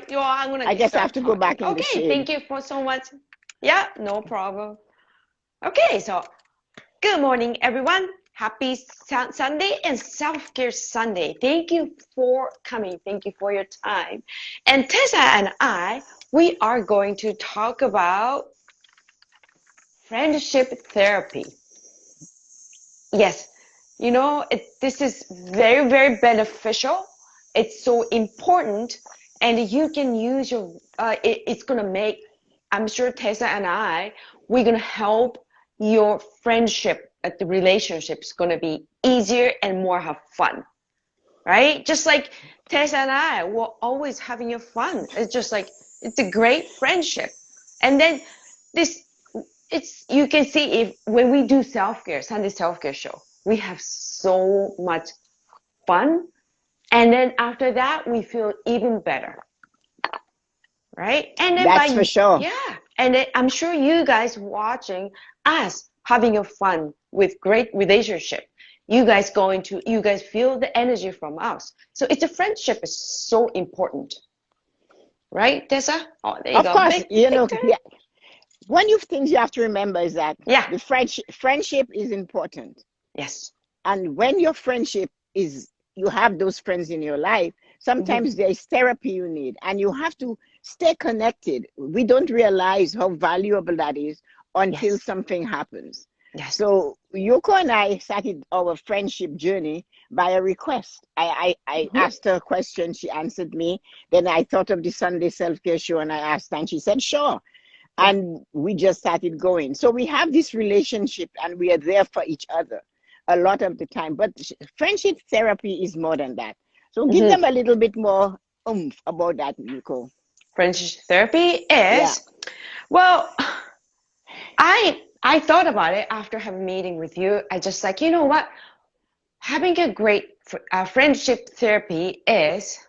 right? I'm gonna I guess I start have to go talking. back in the Okay, thank shade. you for so much. Yeah, no problem. Okay, so good morning, everyone. Happy Sunday and Self-Care Sunday. Thank you for coming. Thank you for your time. And Tessa and I, we are going to talk about friendship therapy. Yes, this is very, very beneficial. It's so important, and you can use it's gonna make, I'm sure Tessa and we're gonna help your friendship, the relationship's gonna be easier and more have fun, right? Just like Tessa and I were always having a fun. It's just like, it's a great friendship. And then this you can see if when we do self-care, Sunday self-care show, we have so much fun. And then after that, we feel even better, right? And then That's for sure. yeah. And then I'm sure you guys watching us having a fun with great relationship. You guys feel the energy from us. So it's a friendship is so important, right, Tessa? Oh, there you Of go. course, Big time. yeah. One of the things you have to remember is that Yeah. the friendship is important. Yes. And when your friendship is, you have those friends in your life, Mm-hmm. sometimes there is therapy you need, and you have to stay connected. We don't realize how valuable that is until Yes. something happens. Yes. So Yoko and I started our friendship journey by a request. I Mm-hmm. asked her a question, she answered me. Then I thought of the Sunday self-care show and I asked her, and she said, sure. Yeah. And we just started going. So we have this relationship and we are there for each other a lot of the time. But friendship therapy is more than that. So give Mm-hmm. them a little bit more oomph about that, Nicole. Friendship therapy Yeah. is, well, I thought about it after having a meeting with you. I just like, you know what? Having a great friendship therapy is,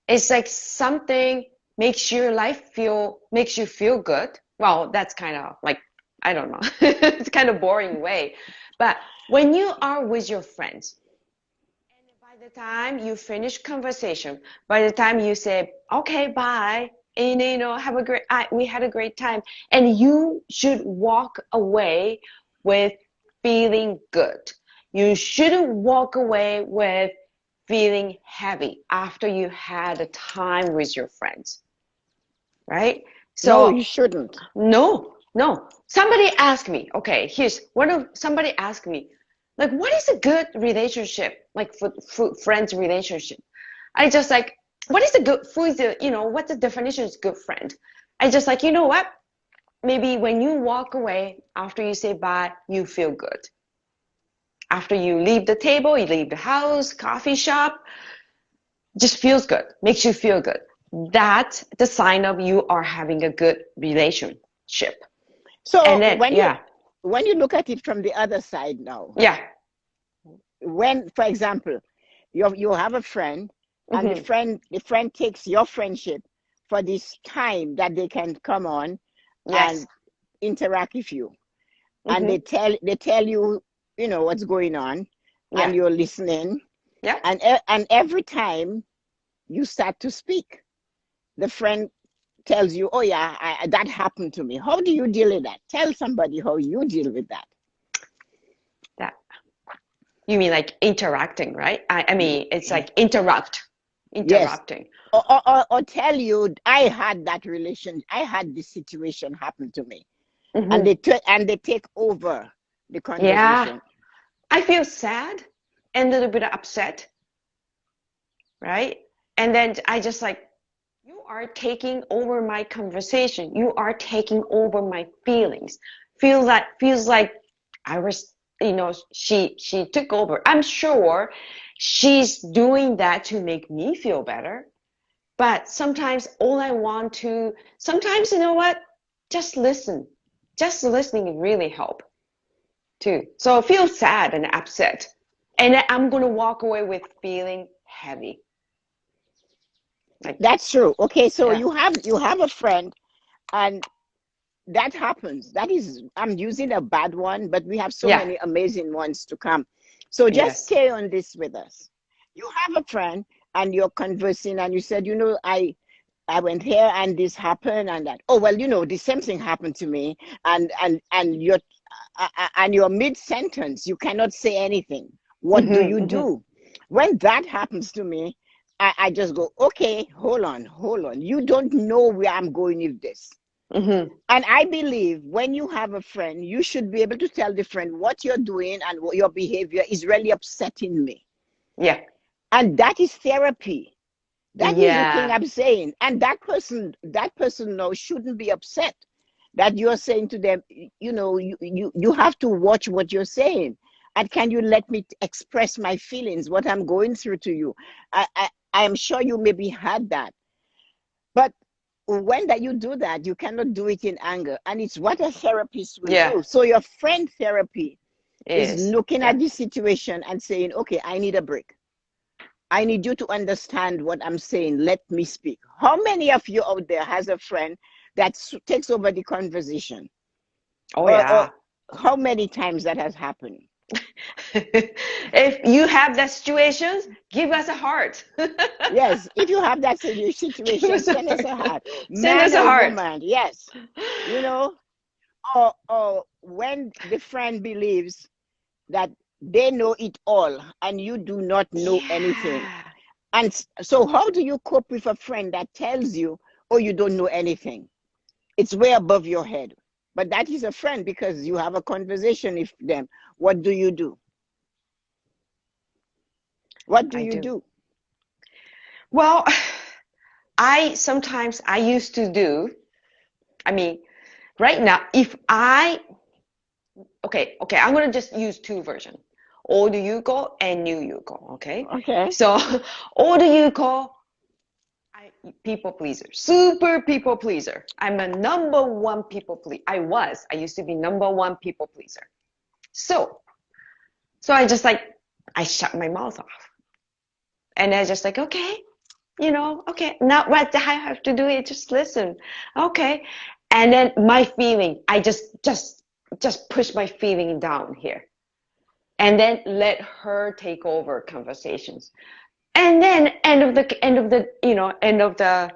it's like something makes you feel good. Well, that's kind of like, I don't know. It's kind of boring way. But when you are with your friends, and by the time you finish conversation, by the time you say, okay, bye, and have a we had a great time, and you should walk away with feeling good. You shouldn't walk away with feeling heavy after you had a time with your friends, right? No, So you shouldn't. no, no. Somebody asked me, okay, somebody asked me, like, what is a good relationship, like for friends relationship? I just like, what is a good, what's the definition of good friend? I just like, you know what? Maybe when you walk away after you say bye, you feel good. After you leave the table, you leave the house, coffee shop, just feels good, makes you feel good. That's the sign of you are having a good relationship. And So then, yeah, when you look at it from the other side now, yeah, when, for example, you have a friend and mm-hmm, the friend takes your friendship for this time that they can come on yes, and interact with you, and mm-hmm, they tell you, what's going on, yeah, and you're listening, yeah. and every time you start to speak, the friend tells you, oh yeah, that happened to me. How do you deal with that? Tell somebody how you deal with that. That you mean like interacting, right? I mean, it's like Yes. interrupting. Or tell you, I had this situation happen to me, and Mm-hmm. and they take over the Yeah, conversation. I feel sad and a little bit upset, right? And then I just like, you are taking over my conversation. You are taking over my feelings. Feels like I was, she took over. I'm sure she's doing that to make me feel better. But sometimes you know what? Just listen. Just listening really help too. So I feel sad and upset. And I'm gonna walk away with feeling heavy. Like, That's true. Okay, so yeah. you have a friend, and that happens. That is, I'm using a bad one, but we have so Yeah. many amazing ones to come. So just Yes. stay on this with us. You have a friend and you're conversing, and you said, I went here and this happened and that. Oh well, the same thing happened to me, and you're mid sentence. You cannot say anything. What do Mm-hmm, you mm-hmm, do? When that happens to me, I just go, okay, hold on, hold on. You don't know where I'm going with this. mm-hmm. And I believe when you have a friend, you should be able to tell the friend what you're doing and what your behavior is really upsetting me. Yeah, And that is therapy. That is the thing yeah, I'm saying. And that person now shouldn't be upset that you're saying to them, you have to watch what you're saying. And can you let me express my feelings, what I'm going through to you? I am sure you maybe had that. But when that you do that, you cannot do it in anger. And it's what a therapist will yeah, do. So your friend therapy it is is. looking Yeah. at the situation and saying, okay, I need a break. I need you to understand what I'm saying. Let me speak. How many of you out there has a friend that takes over the conversation? Oh Or yeah. how many times that has happened? If you have that situations, give us a heart. Yes, if you have that Give situation, us a send us heart. a heart. Send Man us a or heart. woman, yes. You know, or when the friend believes that they know it all and you do not know anything. Yeah. And so how do you cope with a friend that tells you, oh, you don't know anything? It's way above your head. But that is a friend because you have a conversation with them. What do you do? What do I you do. do? Well, I used to do, I mean, right now, if I, okay, I'm gonna just use two versions. Old Yuko and new Yuko, okay? Okay. So, old Yuko, people pleaser, super people pleaser. I'm a number one people pleaser. I used to be number one people pleaser. So, so I shut my mouth off. And I just like, okay, okay, not what I have to do is just listen. Okay. And then my feeling, I just push my feeling down here. And then let her take over conversations. And then end of the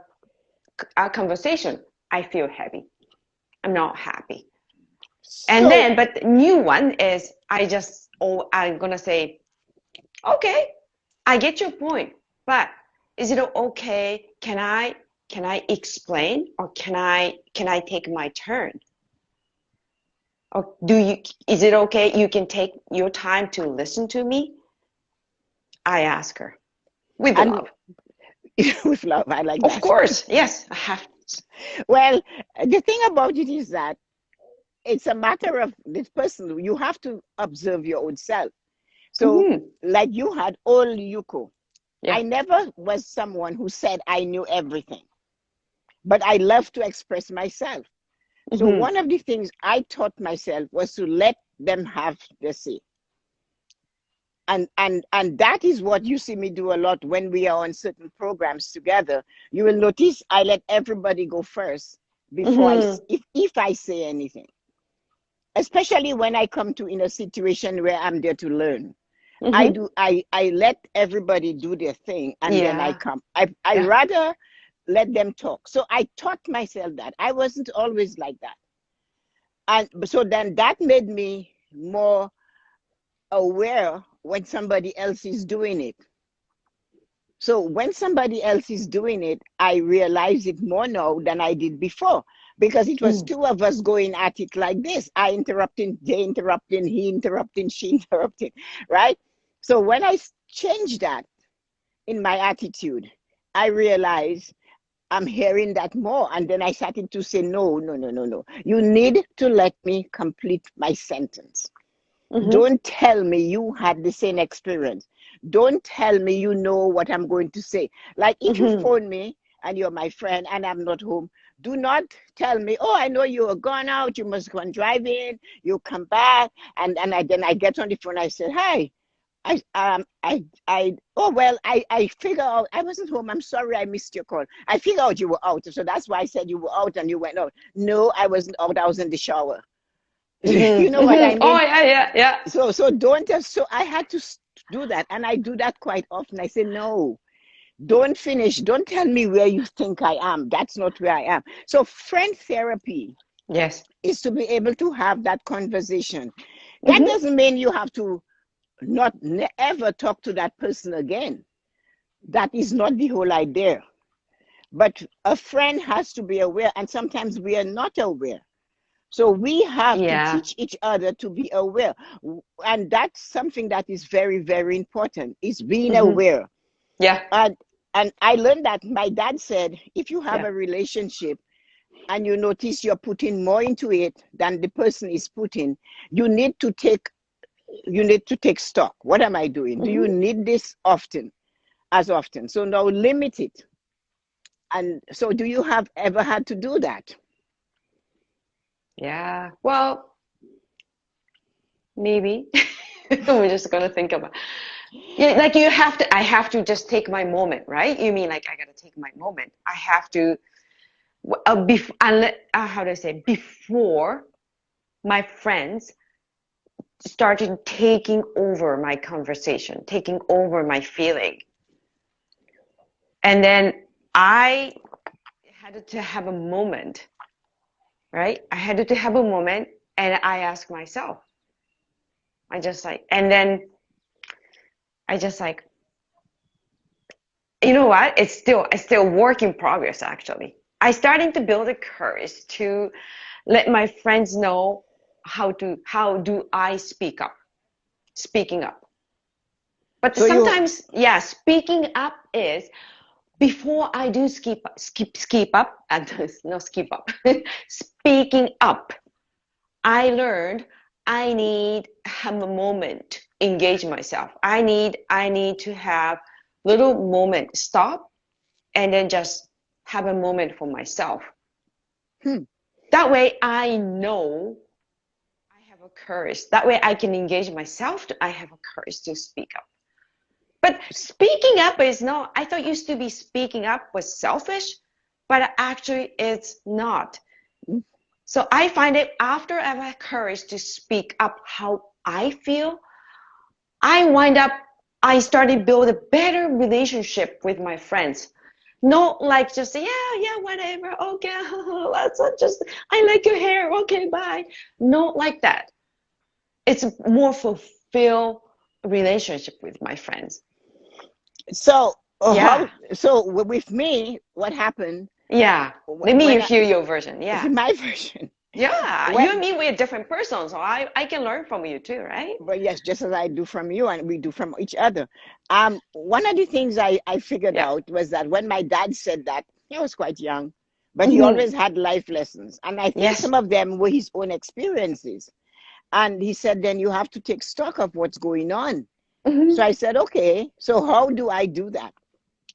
conversation, I feel heavy. I'm not happy. And So, then, but the new one is I'm gonna say, okay, I get your point, but is it okay? Can I explain, or can I take my turn? Or is it okay? You can take your time to listen to me? I ask her with and love. with love, I like Of that. course, yes, I have. Well, the thing about it is that it's a matter of this person. You have to observe your own self. So, Mm-hmm. like you had all Yuko. Yeah. I never was someone who said I knew everything, but I love to express myself. So Mm-hmm. one of the things I taught myself was to let them have the say. And that is what you see me do a lot when we are on certain programs together. You will notice I let everybody go first before Mm-hmm. if I say anything. Especially when I come to in a situation where I'm there to learn. Mm-hmm. I let everybody do their thing and then I Yeah. come. I Yeah. rather let them talk. So I taught myself that. I wasn't always like that. And so then that made me more aware when somebody else is doing it. So when somebody else is doing it, I realize it more now than I did before because it was Mm. two of us going at it like this. I interrupting, they interrupting, he interrupting, she interrupting, right? So when I changed that in my attitude, I realized I'm hearing that more. And then I started to say, no, no, no, no, no. You need to let me complete my sentence. Mm-hmm. Don't tell me you had the same experience. Don't tell me you know what I'm going to say. Like if you Mm-hmm. phone me and you're my friend and I'm not home, do not tell me, oh, I know you are gone out, you must go and drive in, you come back, and then I get on the phone, I say, hi. Oh well, I figure out I wasn't home. I'm sorry I missed your call. I figure out you were out. So that's why I said you were out and you went out. No, I wasn't out, I was in the shower. You Mm-hmm. know what I Mm-hmm. Oh mean? yeah, yeah, yeah. So don't just so I had to do that, and I do that quite often. I say no. Don't finish. Don't tell me where you think I am. That's not where I am. So friend therapy Yes. is to be able to have that conversation. That Mm-hmm. doesn't mean you have to not ever talk to that person again. That is not the whole idea. But a friend has to be aware, and sometimes we are not aware. So we have to Yeah. teach each other to be aware. And that's something that is very, very important, is being Mm-hmm. aware. Yeah. And I learned that my dad said, if you have Yeah. a relationship and you notice you're putting more into it than the person is putting, you need to take stock. What am I doing? Do you Mm-hmm. need this often? As often? So now limit it. And so do you have ever had to do that? Yeah. Well, maybe. We're just gonna think about. Yeah, like you have to. I have to just take my moment, right? You mean like I gotta take my moment? I have to. How do I say? Before my friends started taking over my conversation, taking over my feeling, and then I had to have a moment, right? I had to have a moment, and I asked myself. I just like, and then I just like, you know what? It's still work in progress actually. I starting to build the courage to let my friends know how do I speaking up. But So you sometimes, yeah, speaking up is before I do skip up and no skip up. Speaking up, I learned I need have a moment, engage myself. I need to have little moment, stop and then just have a moment for myself. hmm. That way I know I have a courage. That way I can engage myself. I have a courage to speak up. But speaking up is not, I thought used to be speaking up was selfish, but actually it's not. So I find it after I have courage to speak up how I feel, I wind up, I started build a better relationship with my friends. Not like just yeah, whatever, okay, let's just I like your hair, okay, bye. Not like that. It's more fulfill relationship with my friends. So Yeah, with me, what happened yeah. Let me when hear your version. Yeah, my version, yeah. You and when me, we're different persons, so I can learn from you too, right? but yes, just as I do from you and we do from each other. One of the things I figured Yeah. out was that when my dad said that, he was quite young, but he Mm-hmm. always had life lessons. And I think Yes. some of them were his own experiences. And he said, then you have to take stock of what's going on. So Mm-hmm. I said, okay, so how do I do that?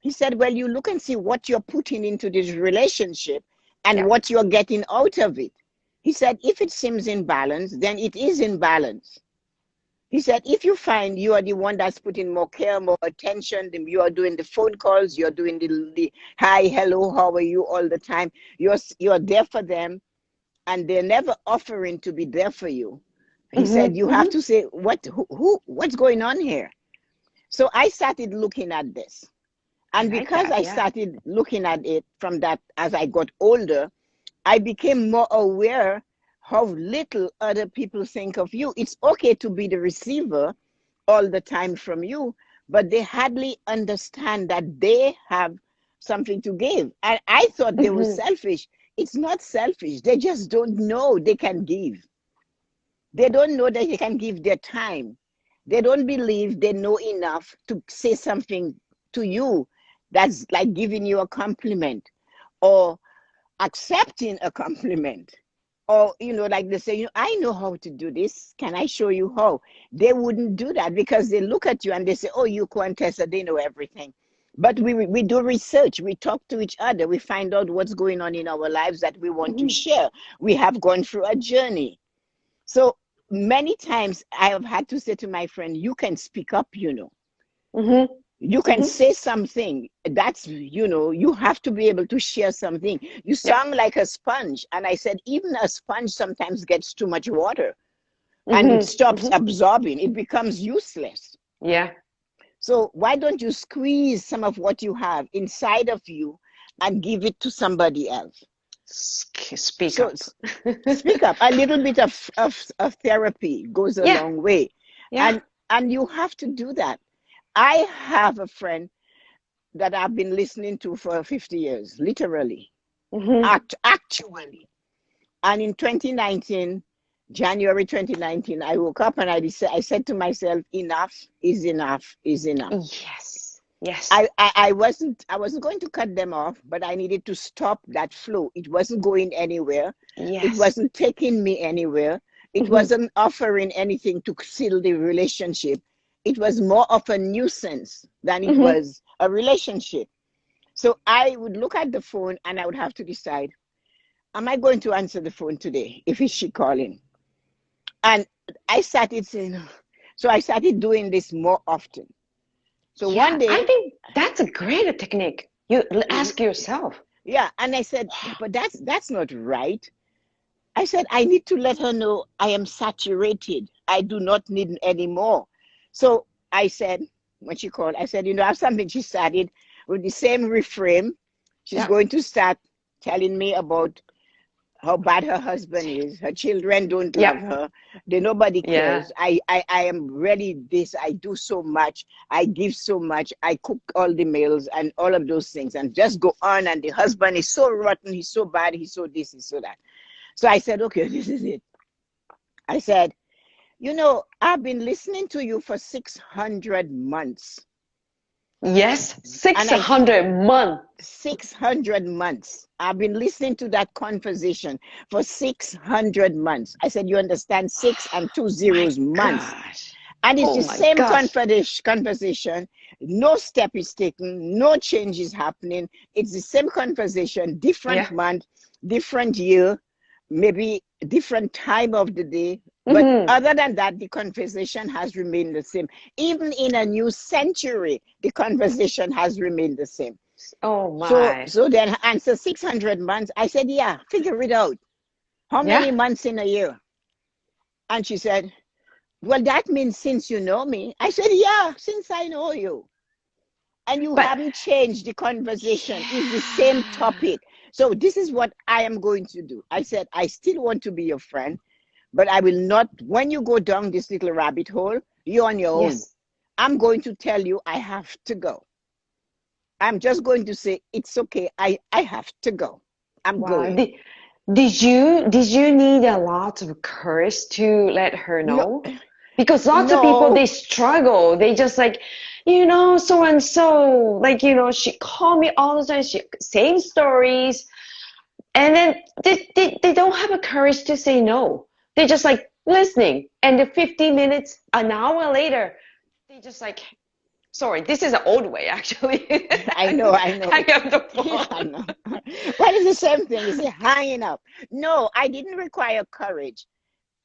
He said, well, you look and see what you're putting into this relationship and Yeah. what you're getting out of it. He said, if it seems in balance, then it is in balance. He said, if you find you are the one that's putting more care, more attention, you are doing the phone calls, you're doing the hi, hello, how are you all the time, you're there for them, and they're never offering to be there for you. He said, Mm-hmm. you have Mm-hmm. to say, what's going on here? So I started looking at this. I And like because that. I Yeah. started looking at it from that as I got older, I became more aware how little other people think of you. It's okay to be the receiver all the time from you, but they hardly understand that they have something to give. And I thought they were Mm-hmm. selfish. It's not selfish. They just don't know they can give. They don't know that they can give their time. They don't believe they know enough to say something to you that's like giving you a compliment or accepting a compliment. Or, like they say, I know how to do this. Can I show you how? They wouldn't do that because they look at you and they say, oh, you Tessa, they know everything. But we do research, we talk to each other, we find out what's going on in our lives that we want to Mm-hmm. share. We have gone through a journey. So many times I have had to say to my friend, you can speak up. Mm-hmm. You can Mm-hmm. say something. You have to be able to share something. You Yeah. sound like a sponge. And I said, even a sponge sometimes gets too much water and it Mm-hmm. stops Mm-hmm. absorbing. It becomes useless. Yeah. So why don't you squeeze some of what you have inside of you and give it to somebody else? Speak So up. speak up. A little bit of therapy goes a Yeah, long way. yeah. And you have to do that. I have a friend that I've been listening to for 50 years, literally, Hmm. actually. And in 2019, January 2019, I woke up and I said to myself, enough is enough is enough. Yes, yes, I wasn't going to cut them off, but I needed to stop that flow. It wasn't going anywhere. It yes. wasn't taking me anywhere. It Hmm. wasn't offering anything to seal the relationship. It was more of a nuisance than it Hmm. was a relationship. So I would look at the phone and I would have to decide, am I going to answer the phone today? If is she calling? And I started saying, so I started doing this more often. So one Yeah, I day, think that's a great technique. You mhm, ask yourself. yeah, and I said, but that's not right. I said, I need to let her know I am saturated. I do not need any more. So I said, when she called, I said, I have something. She started with the same refrain. She's Yeah, going to start telling me about how bad her husband is. Her children don't love yeah, her. Nobody yeah. cares. I am really this. I do so much. I give so much. I cook all the meals and all of those things and just go on. And the husband is so rotten. He's so bad. He's so this. He's so that. So I said, okay, this is it. I said, I've been listening to you for 600 months. Yes, And I 600 month. 600 months. I've been listening to that conversation for 600 months. I said, you understand, six and two My zeros months. gosh. And it's Oh the my same gosh. conversation. No step is taken, no change is happening. It's the same conversation, different Yeah. month, different year, maybe different time of the day. But Hmm. other than that, the conversation has remained the same. Even in a new century, the conversation has remained the same. Oh So, my. so then answer 600 months. I said, yeah, figure it out. How Yeah. many months in a year? And she said, well, that means since you know me. I said, yeah, since I know you. And you But haven't changed the conversation. It's the same yeah. topic. So this is what I am going to do. I said, I still want to be your friend, but I will not, when you go down this little rabbit hole, you're on your own. Yes. I'm going to tell you I have to go. I'm just going to say, it's okay. I have to go. I'm Wow. going. Did you need a lot of courage to let her No, know? Because lots of people no, they struggle. They just like, so and so, like, she called me all the time. She same stories, and then they don't have a courage to say no. They just like listening, and the 15 minutes, an hour later, they just like, sorry, this is an old way actually. I know, I know. Hang up the Yeah, I phone. know. Well, it's the same thing. It's hanging up. No, I didn't require courage.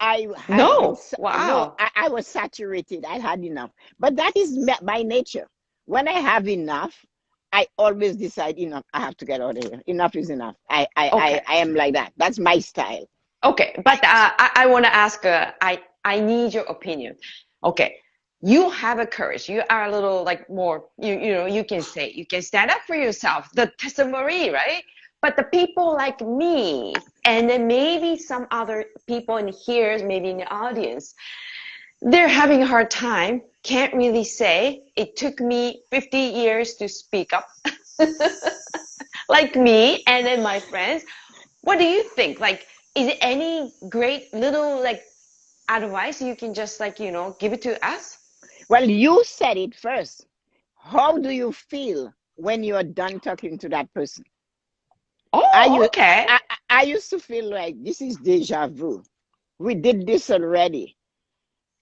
I had been, No, no, wow. I was saturated. I had enough. But that is my nature. When I have enough, I always decide enough. I have to get out of here. Enough is enough. Okay. I am like that. That's my style. Okay, but I want to ask, I need your opinion. Okay, you have a courage. You are a little like more, you can say, you can stand up for yourself, the Tessa-Marie, right? But the people like me, and then maybe some other people in here, maybe in the audience, they're having a hard time, can't really say. It took me 50 years to speak up, like me, and then my friends. What do you think? Like, is it any great little like advice you can just like, give it to us? Well, you said it first. How do you feel when you're done talking to that person? I, Oh, u- okay. I used to feel like this is deja vu. We did this already.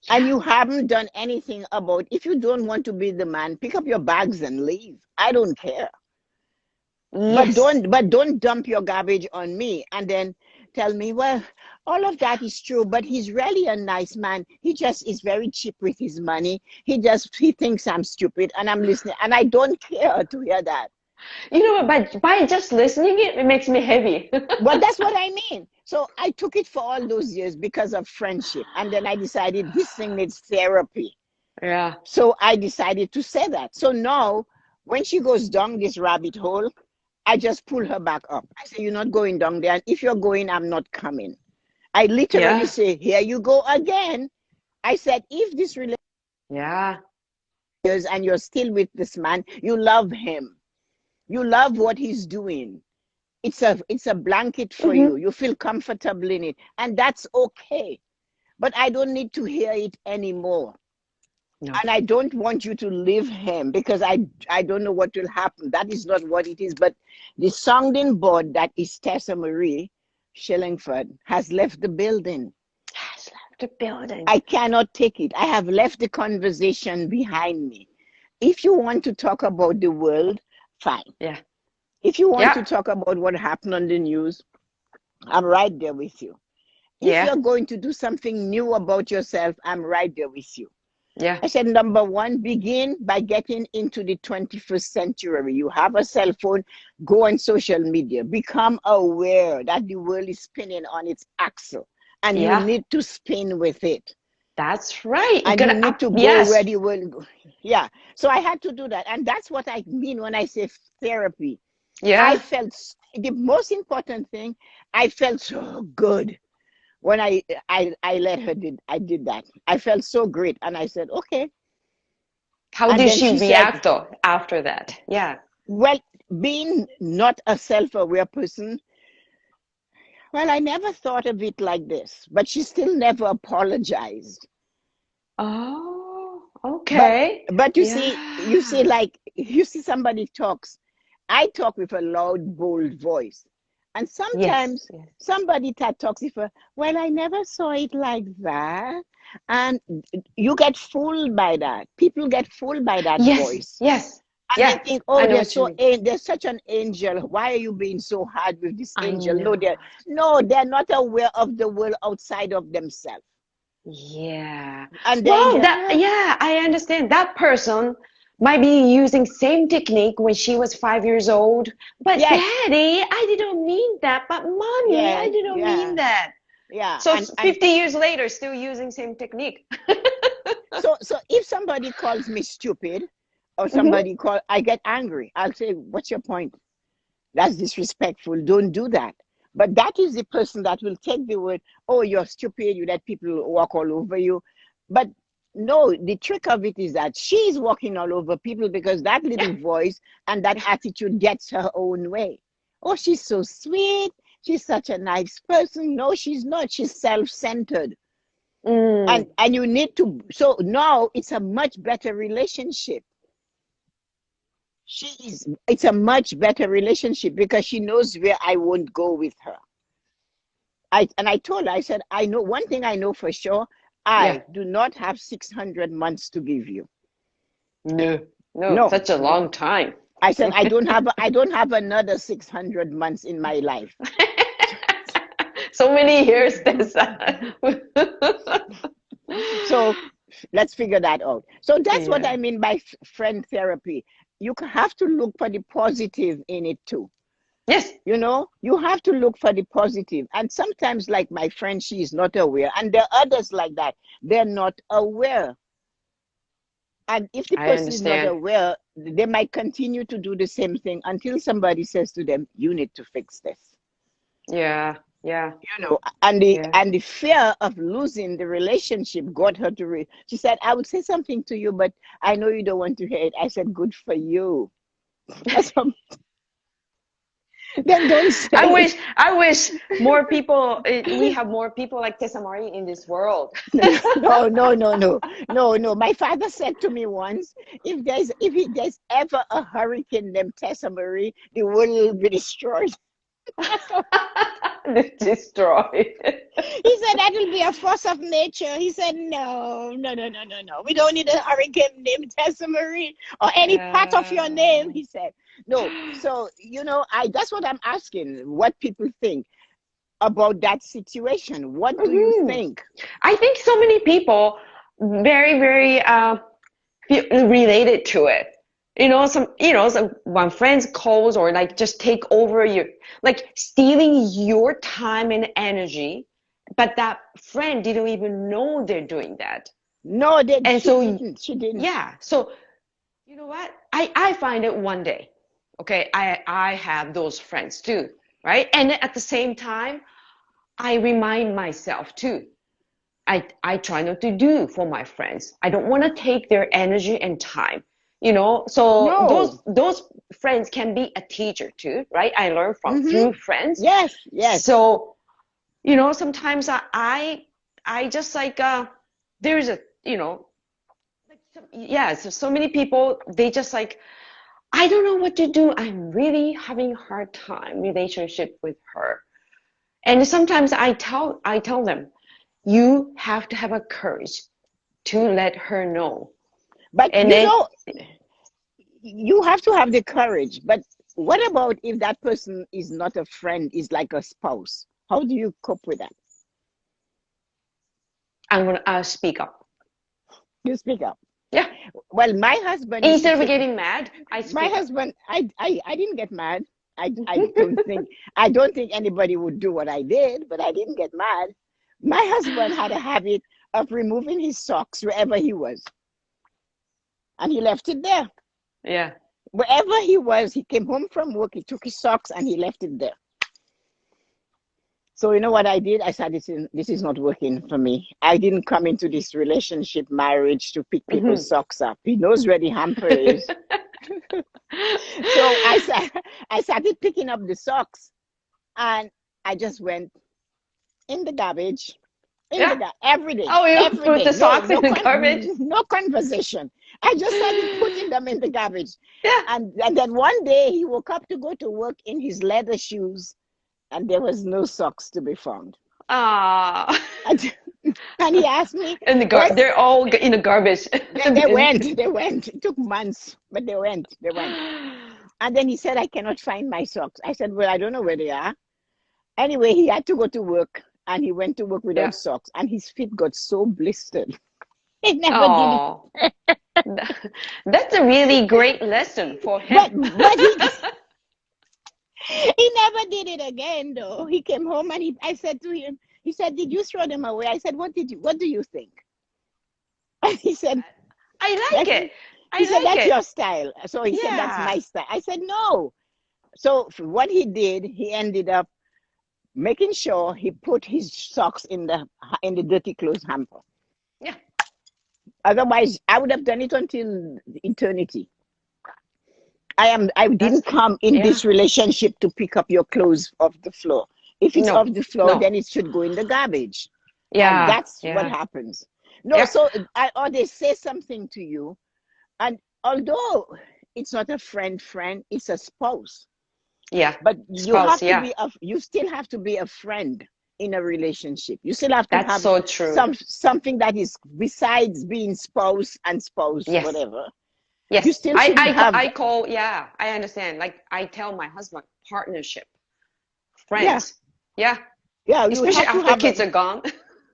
And Yeah. you haven't done anything about, if you don't want to be the man, pick up your bags and leave. I don't care. Yes. But don't dump your garbage on me and then tell me, well, all of that is true, but he's really a nice man. He just is very cheap with his money. He thinks I'm stupid and I'm listening and I don't care to hear that. You know what? By just listening it makes me heavy. Well, that's what I mean. So I took it for all those years because of friendship. And then I decided this thing needs therapy. Yeah. So I decided to say that. So now, when she goes down this rabbit hole, I just pull her back up. I say, "You're not going down there. And if you're going, I'm not coming." I literally Yeah. say, "Here you go again." I said, "If this relationship Yeah. is and you're still with this man, you love him. You love what he's doing. It's a blanket for you. Hmm. You feel comfortable in it, and that's okay. But I don't need to hear it anymore. No. And I don't want you to leave him because I don't know what will happen. That is not what it is. But the sounding board that is Tessa-Marie Shillingford has left the building. Has left the building. I cannot take it. I have left the conversation behind me. If you want to talk about the world, fine. Yeah. If you want Yeah. to talk about what happened on the news, I'm right there with you. If Yeah. you're going to do something new about yourself, I'm right there with you. Yeah. I said, number one, begin by getting into the 21st century. You have a cell phone, go on social media, become aware that the world is spinning on its axle and you Yeah. need to spin with it. That's right. You And you gotta need up. to go where Yes. the world goes. Yeah. So I had to do that. And that's what I mean when I say therapy. I Yeah. felt the most important thing, I felt so good when I let her did I did that. I felt so great and I said, okay. How And did then she she said, react though after that? Yeah. well, being not a self-aware person, well, I never thought of it like this, but she still never apologized. Oh, But okay. you see, Yeah. like you see somebody talks, I talk with a loud, bold voice. And Yes. sometimes Yes. somebody that talks with a, well, I never saw it like that. And you get fooled by that. People get fooled by that Yes. voice. Yes. And they Yeah. think, I oh, know what you mean. they're such an angel. Why are you being so hard with this I angel? know. No, they're not aware of the world outside of themselves. Yeah. And they're in Well, their, that, yeah, I understand. That person might be using same technique when she was 5 years old. But yes, daddy, I didn't mean that. But mommy, I yes, didn't mean yeah, that. yeah. So And 50 years later, still using same technique. so if somebody calls me stupid or Hmm. somebody call, I get angry. I'll say, what's your point? That's disrespectful. Don't do that. But that is the person that will take the word, oh, you're stupid, you let people walk all over you. But no, the trick of it is that she's walking all over people because that Yeah. little voice and that attitude gets her own way. Oh, she's so sweet. She's such a nice person. No, she's not. She's self-centered. Mm, And you need to, so now it's a much better relationship. It's a much better relationship because she knows where I won't go with her. I told her, I said, I know one thing I know for sure. yeah. I do not have 600 months to give you. No. No, No. such a long time. I said, I don't have another 600 months in my life. So many years, Tessa. So let's figure that out. So that's what Yeah. I mean by friend therapy. You have to look for the positive in it too. Yes, You know, you have to look for the positive. And sometimes, like my friend, she is not aware. And there are others like that. They're not aware. And if the I person is not understand. aware, they might continue to do the same thing until somebody says to them, you need to fix this. Yeah, yeah, You know, and the yeah. and the fear of losing the relationship got her to she said, I would say something to you, but I know you don't want to hear it. I said, good for you. That's what, then don't I say wish, I wish more people, we it. have more people like Tessa-Marie in this world. No, no, no, no, no, no. My father said to me once, there's ever a hurricane named Tessa-Marie, the world will be destroyed. Destroy. He said that will be a force of nature. He said, no, no, no, no, no, no. We don't need a hurricane named Tessa-Marie or any part of your name. Yeah. He said, no. So I that's what I'm asking. What people think about that situation? What do you Mhm. think? I think so many people very, very feel related to it. Some when friends calls or like just take over your like stealing your time and energy, but that friend didn't even know they're doing that. No, And she so, didn't. She didn't. yeah. So, you know what? I find it one day. Okay, I have those friends too, right? And at the same time, I remind myself too. I try not to do for my friends. I don't want to take their energy and time, you know. So No. those friends can be a teacher too, right? I learn from Mm-hmm. through friends. Yes, yes. So, you know, sometimes I just like there's a, you know, like yeah, so many people they just like I don't know what to do. I'm really having a hard time relationship with her. And sometimes I tell them, you have to have a courage to let her know. But And then, you have to have the courage. But what about if that person is not a friend, is like a spouse? How do you cope with that? I'm gonna speak up. You speak up. Yeah. Well, my husband used to Instead of say, getting mad, I my speak up. husband, I didn't get mad. I don't think anybody would do what I did, but I didn't get mad. My husband had a habit of removing his socks wherever he was, and he left it there. Yeah. Wherever he was, he came home from work, he took his socks and he left it there. So you know what I did? I said, this is not working for me. I didn't come into this relationship, marriage, to pick people's Hmm. socks up. He knows where the hamper is. So I started picking up the socks, and I just went in the garbage, Yeah. Oh, you every put day. the No, socks in the garbage? no conversation. I just started putting them in the garbage, Yeah. and then one day he woke up to go to work in his leather shoes, and there was no socks to be found. Ah. And, and he asked me, In the "Where's?" they're all in the garbage. They went. They went. It took months, but they went. They went. And then he said, "I cannot find my socks." I said, "Well, I don't know where they are." Anyway, he had to go to work, and he went to work Yeah. without socks, and his feet got so blistered. He never did it. Oh. That's a really great lesson for But him. but he never did it again though. He came home and I said to him, he said, "Did you throw them away?" I said, what do you think?" And he said, I like "That's," it. he said, I like "That's it. your style." So he said, "That's Yeah. my style." I said, "No." So what he did, he ended up making sure he put his socks in the dirty clothes hamper. Yeah. Otherwise, I would have done it until eternity. I That's, didn't come in yeah. this relationship to pick up your clothes off the floor. If it's No. off the floor, No. then it should go in the garbage. And Yeah. that's what Yeah. happens. No, Yep. so or they say something to you, and although it's not a friend, it's a spouse. Yeah. But Spouse. Yeah. you still have to be a friend in a relationship. You still have to That's have so true. something that is besides being spouse and spouse, Yes. whatever. You Yes. still should have I call, yeah, I understand. Like I tell my husband, partnership, yeah, friends. Yeah. yeah, you Especially have to after the have kids are gone.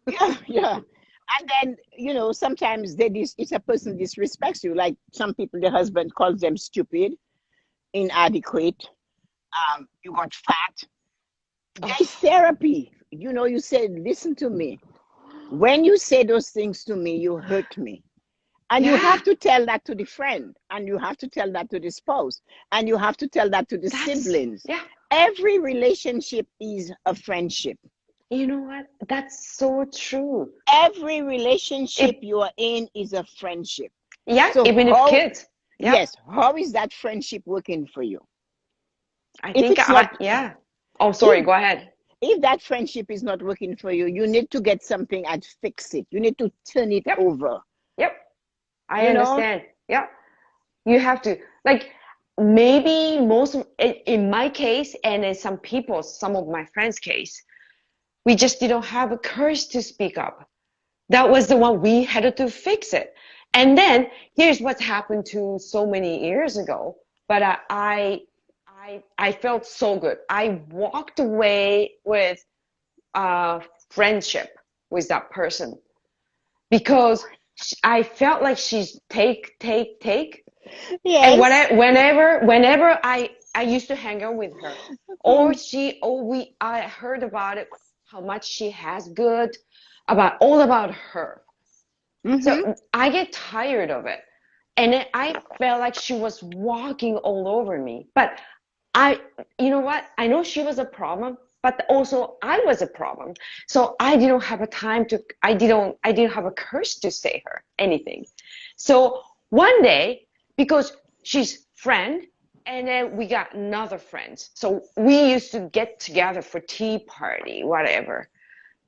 yeah, yeah. And then, sometimes it's a person disrespects you. Like some people, the husband calls them stupid, inadequate, you got fat. There's Oh, therapy. You say, listen to me. When you say those things to me, you hurt me. And you yeah. have to tell that to the friend, and you have to tell that to the spouse, and you have to tell that to the That's, siblings. yeah. Every relationship is a friendship. You know what? That's so true. Every relationship It, you are in is a friendship. yeah, So even if kids. Yep. yes, how is that friendship working for you? I If think it's not, yeah. Oh, sorry. if Go ahead. if that friendship is not working for you, you need to get something and fix it. You need to turn it Yep. over. Yep. I You know? understand. Yep. You have to, like, maybe in my case, and in some of my friends' case, we just didn't have a courage to speak up. That was the one we had to fix it. And then here's what's happened to so many years ago. But I felt so good. I walked away with friendship with that person because I felt like she's take. And Yes. whenever I used to hang out with her, I heard about it, how much she has good, about all about her. Mm-hmm. So I get tired of it. And then I felt like she was walking all over me. But I, you know what? I know she was a problem, but also I was a problem. So I didn't have a time to, I didn't have a courage to say her anything. So one day, because she's friend, and then we got another friend. So we used to get together for tea party, whatever.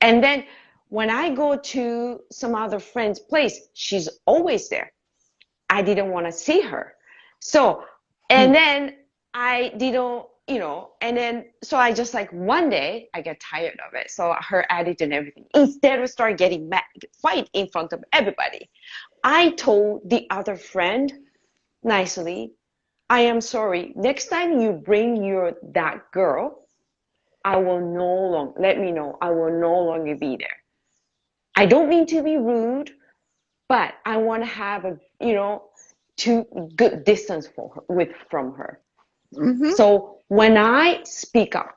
And then when I go to some other friend's place, she's always there. I didn't want to see her. So, and then I didn't, and then, so I just like one day I get tired of it. So her attitude and everything, instead of start getting mad, fight in front of everybody, I told the other friend nicely, I am sorry. Next time you bring that girl, I will no longer, let me know, I will no longer be there. I don't mean to be rude, but I want to have a, too good distance from her. Mm-hmm. So when I speak up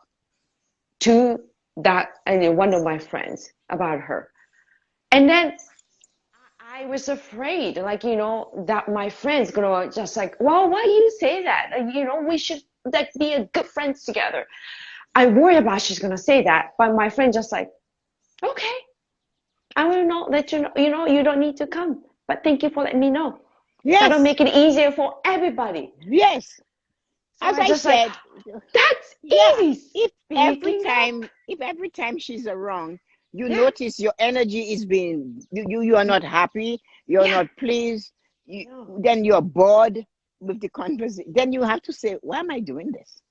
to that, one of my friends about her, and then I was afraid, like, that my friend's gonna just like, well, why you say that? Like, we should like be a good friends together. I worry about she's gonna say that, but my friend just like, okay, I will not let you know, you don't need to come, but thank you for letting me know. That'll Yes. make it easier for everybody. Yes. So As I I just like, said, that's yeah, easy speaking up. if every time she's around, you Yeah, notice your energy is being, you are not happy, you're yeah, not pleased, no, then you're bored with the conversation. Then you have to say, why am I doing this?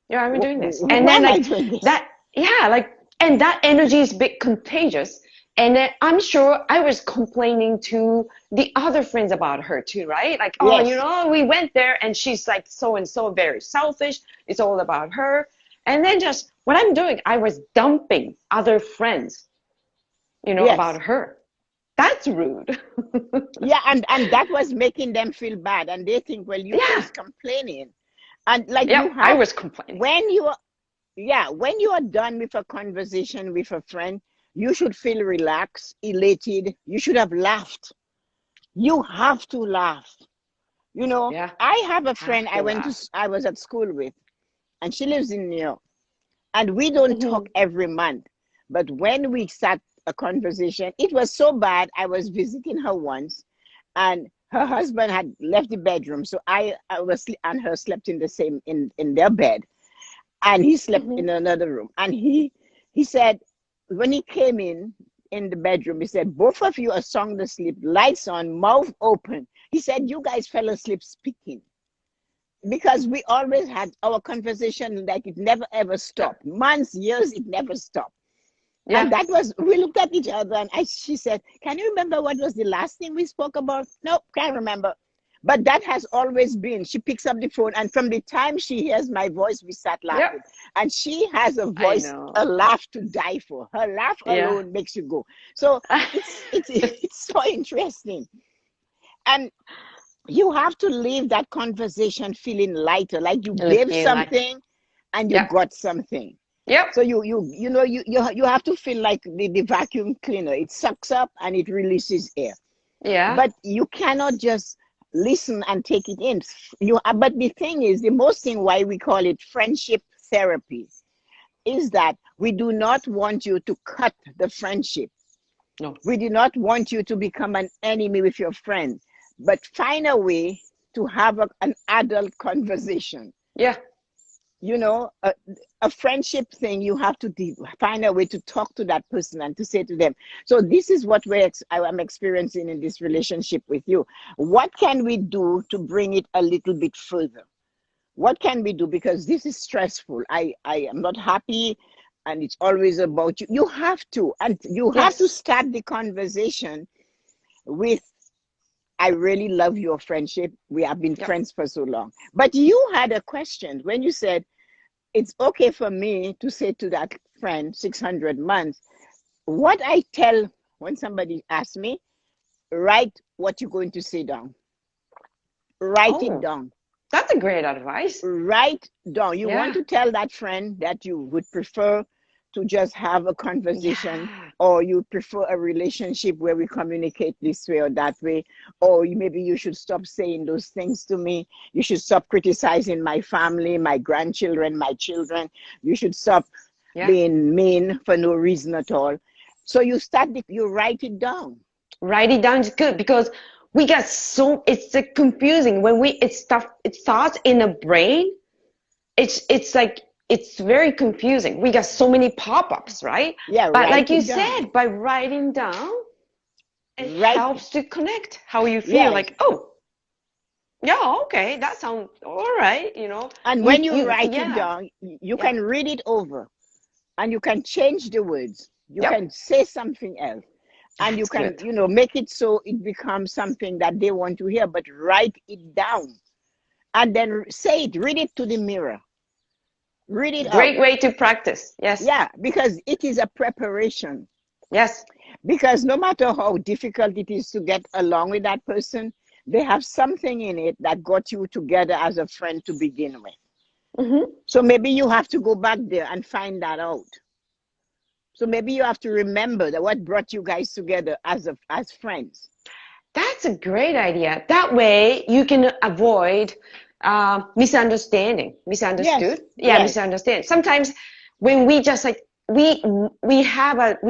yeah, I'm doing this. And Why then am I like doing this? that, yeah, like, and that energy is a bit contagious. And then I'm sure I was complaining to the other friends about her too, right? Like, oh, Yes. we went there and she's like so and so very selfish. It's all about her. And then just what I'm doing, I was dumping other friends, Yes. about her. That's rude. Yeah, and that was making them feel bad, and they think, well, you're Yeah. just complaining. And like Yep. you I have, was complaining. when you are, yeah, when you are done with a conversation with a friend, you should feel relaxed, elated. You should have laughed. You have to laugh. Yeah. I have a friend Have to laugh. I was at school with, and she lives in New York. And we don't talk Hmm. every month. But when we sat a conversation, it was so bad. I was visiting her once, and her husband had left the bedroom. So I was, and her slept in the same, in their bed. And he slept Hmm. in another room. And he said, when he came in the bedroom, he said, both of you are sound asleep, lights on, mouth open. He said, you guys fell asleep speaking, because we always had our conversation like it never ever Yeah. stopped. Months, years, it never stopped. And Yeah. that was, we looked at each other, and she said, can you remember what was the last thing we spoke about? Nope, can't remember. But that has always been, she picks up the phone, and from the time she hears my voice, we start Yep. laughing. And she has a I voice, a know. laugh to die for. Her laugh Yeah. alone makes you go. So it's so interesting. And you have to leave that conversation feeling lighter, like you gave Feeling like, something and you yep. got something. Yep. So you have to feel like the vacuum cleaner. It sucks up and it releases air. Yeah. But you cannot just listen and take it in. But the thing is, the most thing why we call it friendship therapy is that we do not want you to cut the friendship. No. We do not want you to become an enemy with your friend, but find a way to have an adult conversation. Yeah. You know, a friendship thing, you have to find a way to talk to that person and to say to them, so this is what I'm experiencing in this relationship with you. What can we do to bring it a little bit further? What can we do? Because this is stressful. I am not happy, and it's always about you. You have to, and you have to Yes. start the conversation with, I really love your friendship. We have been Yep. friends for so long. But you had a question when you said, it's okay for me to say to that friend, 600 months. What I tell when somebody asks me, write what you're going to say down. Write it Oh, down. that's a great advice. Write down. You want Yeah. to tell that friend that you would prefer to just have a conversation, Yeah. or you prefer a relationship where we communicate this way or that way, or maybe you should stop saying those things to me. You should stop criticizing my family, my grandchildren, my children. You should stop Yeah. being mean for no reason at all. So you write it down. Write it down is good because we get so it's confusing when it starts in the brain. It's like it's very confusing. We got so many pop-ups, right? Yeah, But write like you it down. said, by writing down, it Write, helps to connect how you feel. yes. Like, oh, yeah, okay, that sounds all right. And when you You, write it yeah, down, you yeah, can read it over, and you can change the words. You yep, can say something else, and you that's can, good. make it so it becomes something that they want to hear, but write it down and then say it, read it to the mirror, read it out. Great way to practice. Yes, Yeah, because it is a preparation. yes. Because no matter how difficult it is to get along with that person, they have something in it that got you together as a friend to begin with. Hmm. So maybe you have to go back there and find that out. So maybe you have to remember that what brought you guys together as friends. That's a great idea. That way you can avoid misunderstanding. Yes, Misunderstood? Yeah, yes. misunderstand. Sometimes when we just like we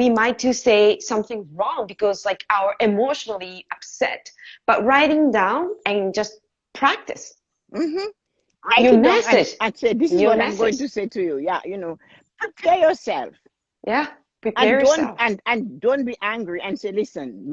might to say something wrong because like our emotionally upset. But writing down and just practice Mm-hmm. Write your it down message. and say, this is Your what I'm message. going to say to you. Yeah, prepare yourself. Yeah. Prepare And don't yourself. and don't be angry and say, listen,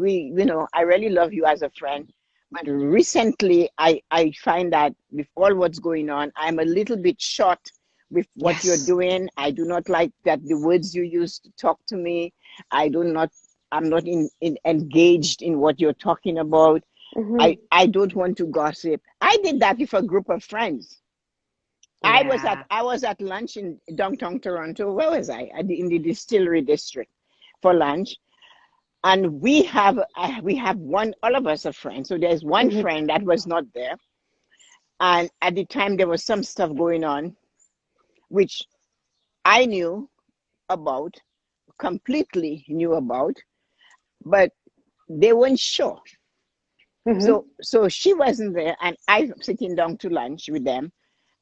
I really love you as a friend, but recently I find that with all what's going on, I'm a little bit short with what you're Yes. doing. I do not like that the words you use to talk to me. I do not I'm not engaged in what you're talking about. Hmm. I don't want to gossip. I did that with a group of friends. Yeah. I was at lunch in downtown Toronto. Where was I? In the distillery district for lunch. And we have one, all of us are friends. So there's one Hmm. friend that was not there. And at the time there was some stuff going on, which I knew about, completely knew about, but they weren't sure. Hmm. So she wasn't there, and I'm sitting down to lunch with them.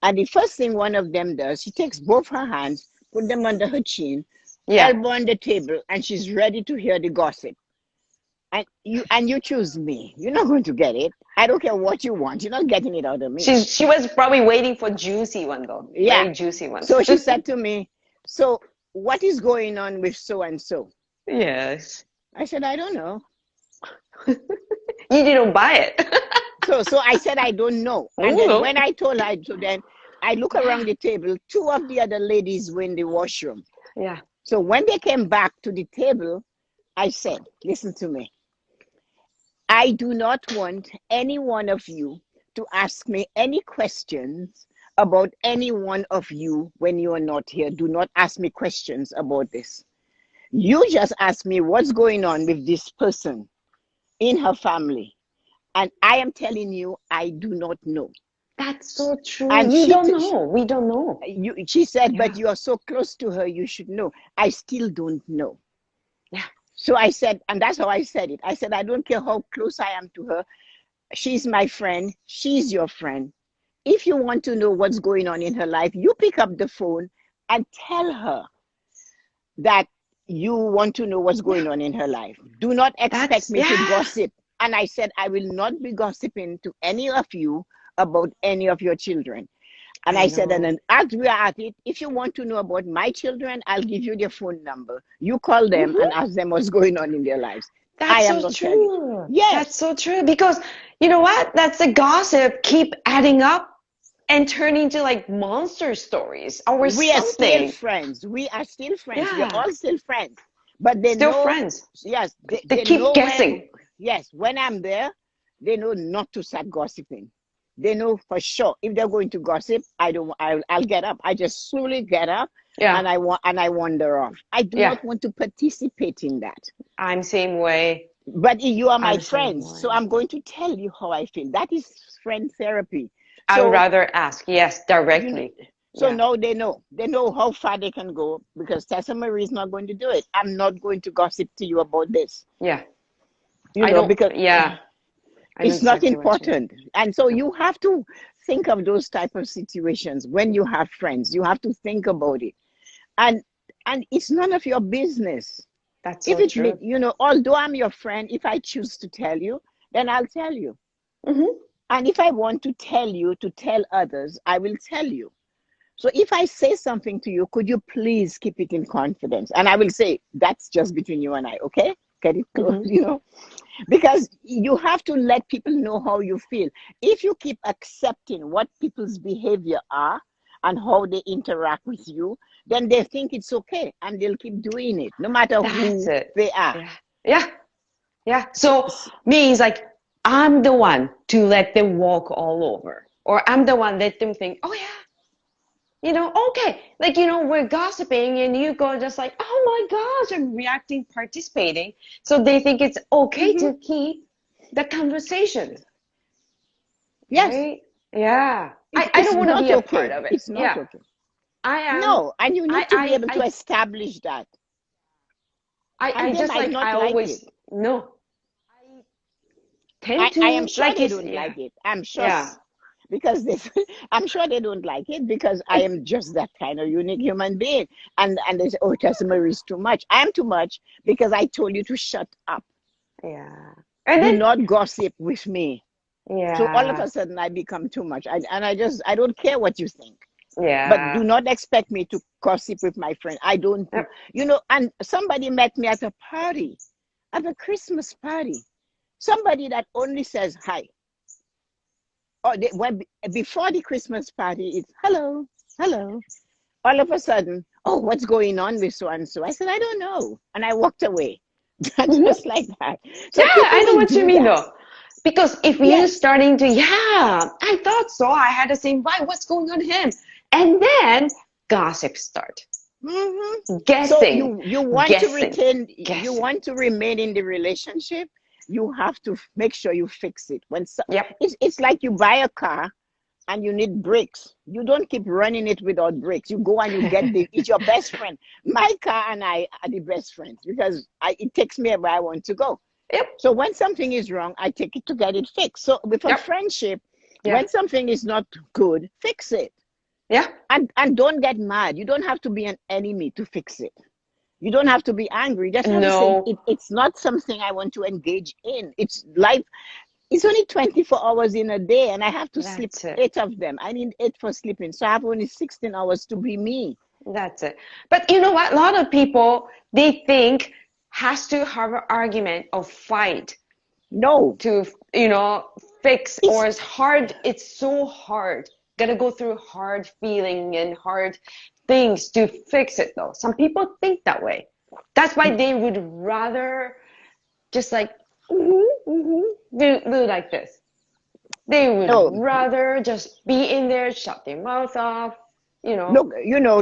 And the first thing one of them does, she takes both her hands, put them under her chin, Yeah. elbow on the table, and she's ready to hear the gossip. And you choose me. You're not going to get it. I don't care what you want. You're not getting it out of me. She was probably waiting for juicy one though. Yeah. Very juicy ones. So she said to me, so what is going on with so and so? Yes. I said, I don't know. You didn't buy it. So I said, I don't know. And Oh then no. when I told her, so then I look Yeah. around the table, two of the other ladies were in the washroom. Yeah. So when they came back to the table, I said, listen to me. I do not want any one of you to ask me any questions about any one of you when you are not here. Do not ask me questions about this. You just ask me what's going on with this person in her family. And I am telling you, I do not know. That's so true. And You don't know. We don't know. she said, but Yeah. you are so close to her, you should know. I still don't know. Yeah. So I said, and that's how I said it. I said, I don't care how close I am to her. She's my friend. She's your friend. If you want to know what's going on in her life, you pick up the phone and tell her that you want to know what's Yeah. going on in her life. Do not expect That's me to yeah. gossip. And I said, I will not be gossiping to any of you about any of your children. And I I said, and know. then as we are at it, if you want to know about my children, I'll give you their phone number. You call them and Hmm. ask them what's going on in their lives. I That's am so not telling. true. That's Yes, so true. Because you know what? That's the gossip keep adding up and turn into like monster stories or we are still something. friends. We are still friends. We are Yeah. all still friends. But they Still know, friends. yes, They they keep know when, guessing. yes, when I'm there, they know not to start gossiping. They know for sure if they're going to gossip, I don't. I'll get up. I just slowly get up, Yeah. and I wander off. I do Yeah. not want to participate in that. I'm same way. But you are my I'm same friends, so way. I'm going to tell you how I feel. That is friend therapy. I would So rather ask, yes, you directly. So Yeah. now they know how far they can go, because Tessa-Marie is not going to do it. I'm not going to gossip to you about this, Yeah. you I know, don't, because yeah. I know it's not exactly what you mean. important. And so No, you have to think of those type of situations when you have friends. You have to think about it. And it's none of your business. that's If so it mean, true. although I'm your friend, if I choose to tell you, then I'll tell you. Hmm. And if I want to tell you to tell others, I will tell you. So if I say something to you, could you please keep it in confidence? And I will say, that's just between you and I, okay? Get it close, Hmm. because you have to let people know how you feel. If you keep accepting what people's behavior are and how they interact with you, then they think it's okay and they'll keep doing it, no matter That's who it. they are. Yeah. Yeah. Yeah. So, So means like I'm the one to let them walk all over, or I'm the one let them think, oh yeah, okay. Like, we're gossiping and you go just like, oh my gosh, I'm reacting, participating. So they think it's okay mhm, to keep the conversation, yes, right? Yeah. I it's don't want to not be a part okay. of it. It's not Yeah. okay. I am. No, and you need to be able to establish that. I And they just might like, I not like it. always, no, I tend I am to, sure like they you, don't yeah. like it. I'm sure, Yeah. because they, I'm sure they don't like it, because I I, am just that kind of unique human being. And they say, oh, Tessa-Marie is too much. I am too much because I told you to shut up. yeah. And Do then, not gossip with me. So all of yeah. a sudden I become too much. I don't care what you think. But do Yeah. not expect me to gossip with my friend. I don't do, Yep. and somebody met me at a party, at a Christmas party. Somebody that only says hi. Or before the Christmas party, it's hello, hello. All of a sudden, oh, what's going on with so and so? I said, I don't know. And I walked away. Hmm. Just like that. Yeah, So people I know will what you do mean that. though. Because if you Yes. starting to, yeah, I thought so. I had the same vibe. What's going on with him? And then gossip start. Hmm. So Guessing, guessing, you guessing. want to remain in the relationship, you have to make sure you fix it. Yep. It's like you buy a car and you need brakes. You don't keep running it without brakes. You go and you get it's your best friend. My car and I are the best friends, because it takes me where I want to go. Yep. So when something is wrong, I take it to get it fixed. So with a Yep. friendship, Yeah. when something is not good, fix it. Yeah. And don't get mad. You don't have to be an enemy to fix it. You don't have to be angry. Just have to say, No, it's not something I want to engage in. It's life. It's only 24 hours in a day, and I have to sleep that's it. 8 of them. I need 8 for sleeping. So I have only 16 hours to be me. That's it. But you know what? A lot of people, they think has to have an argument or fight No, to, fix, it's or it's hard. It's so hard. Gotta go through hard feeling and hard things to fix it though. Some people think that way. That's why they would rather just like do like this. They would no. rather just be in there, shut their mouth off, you know. Look,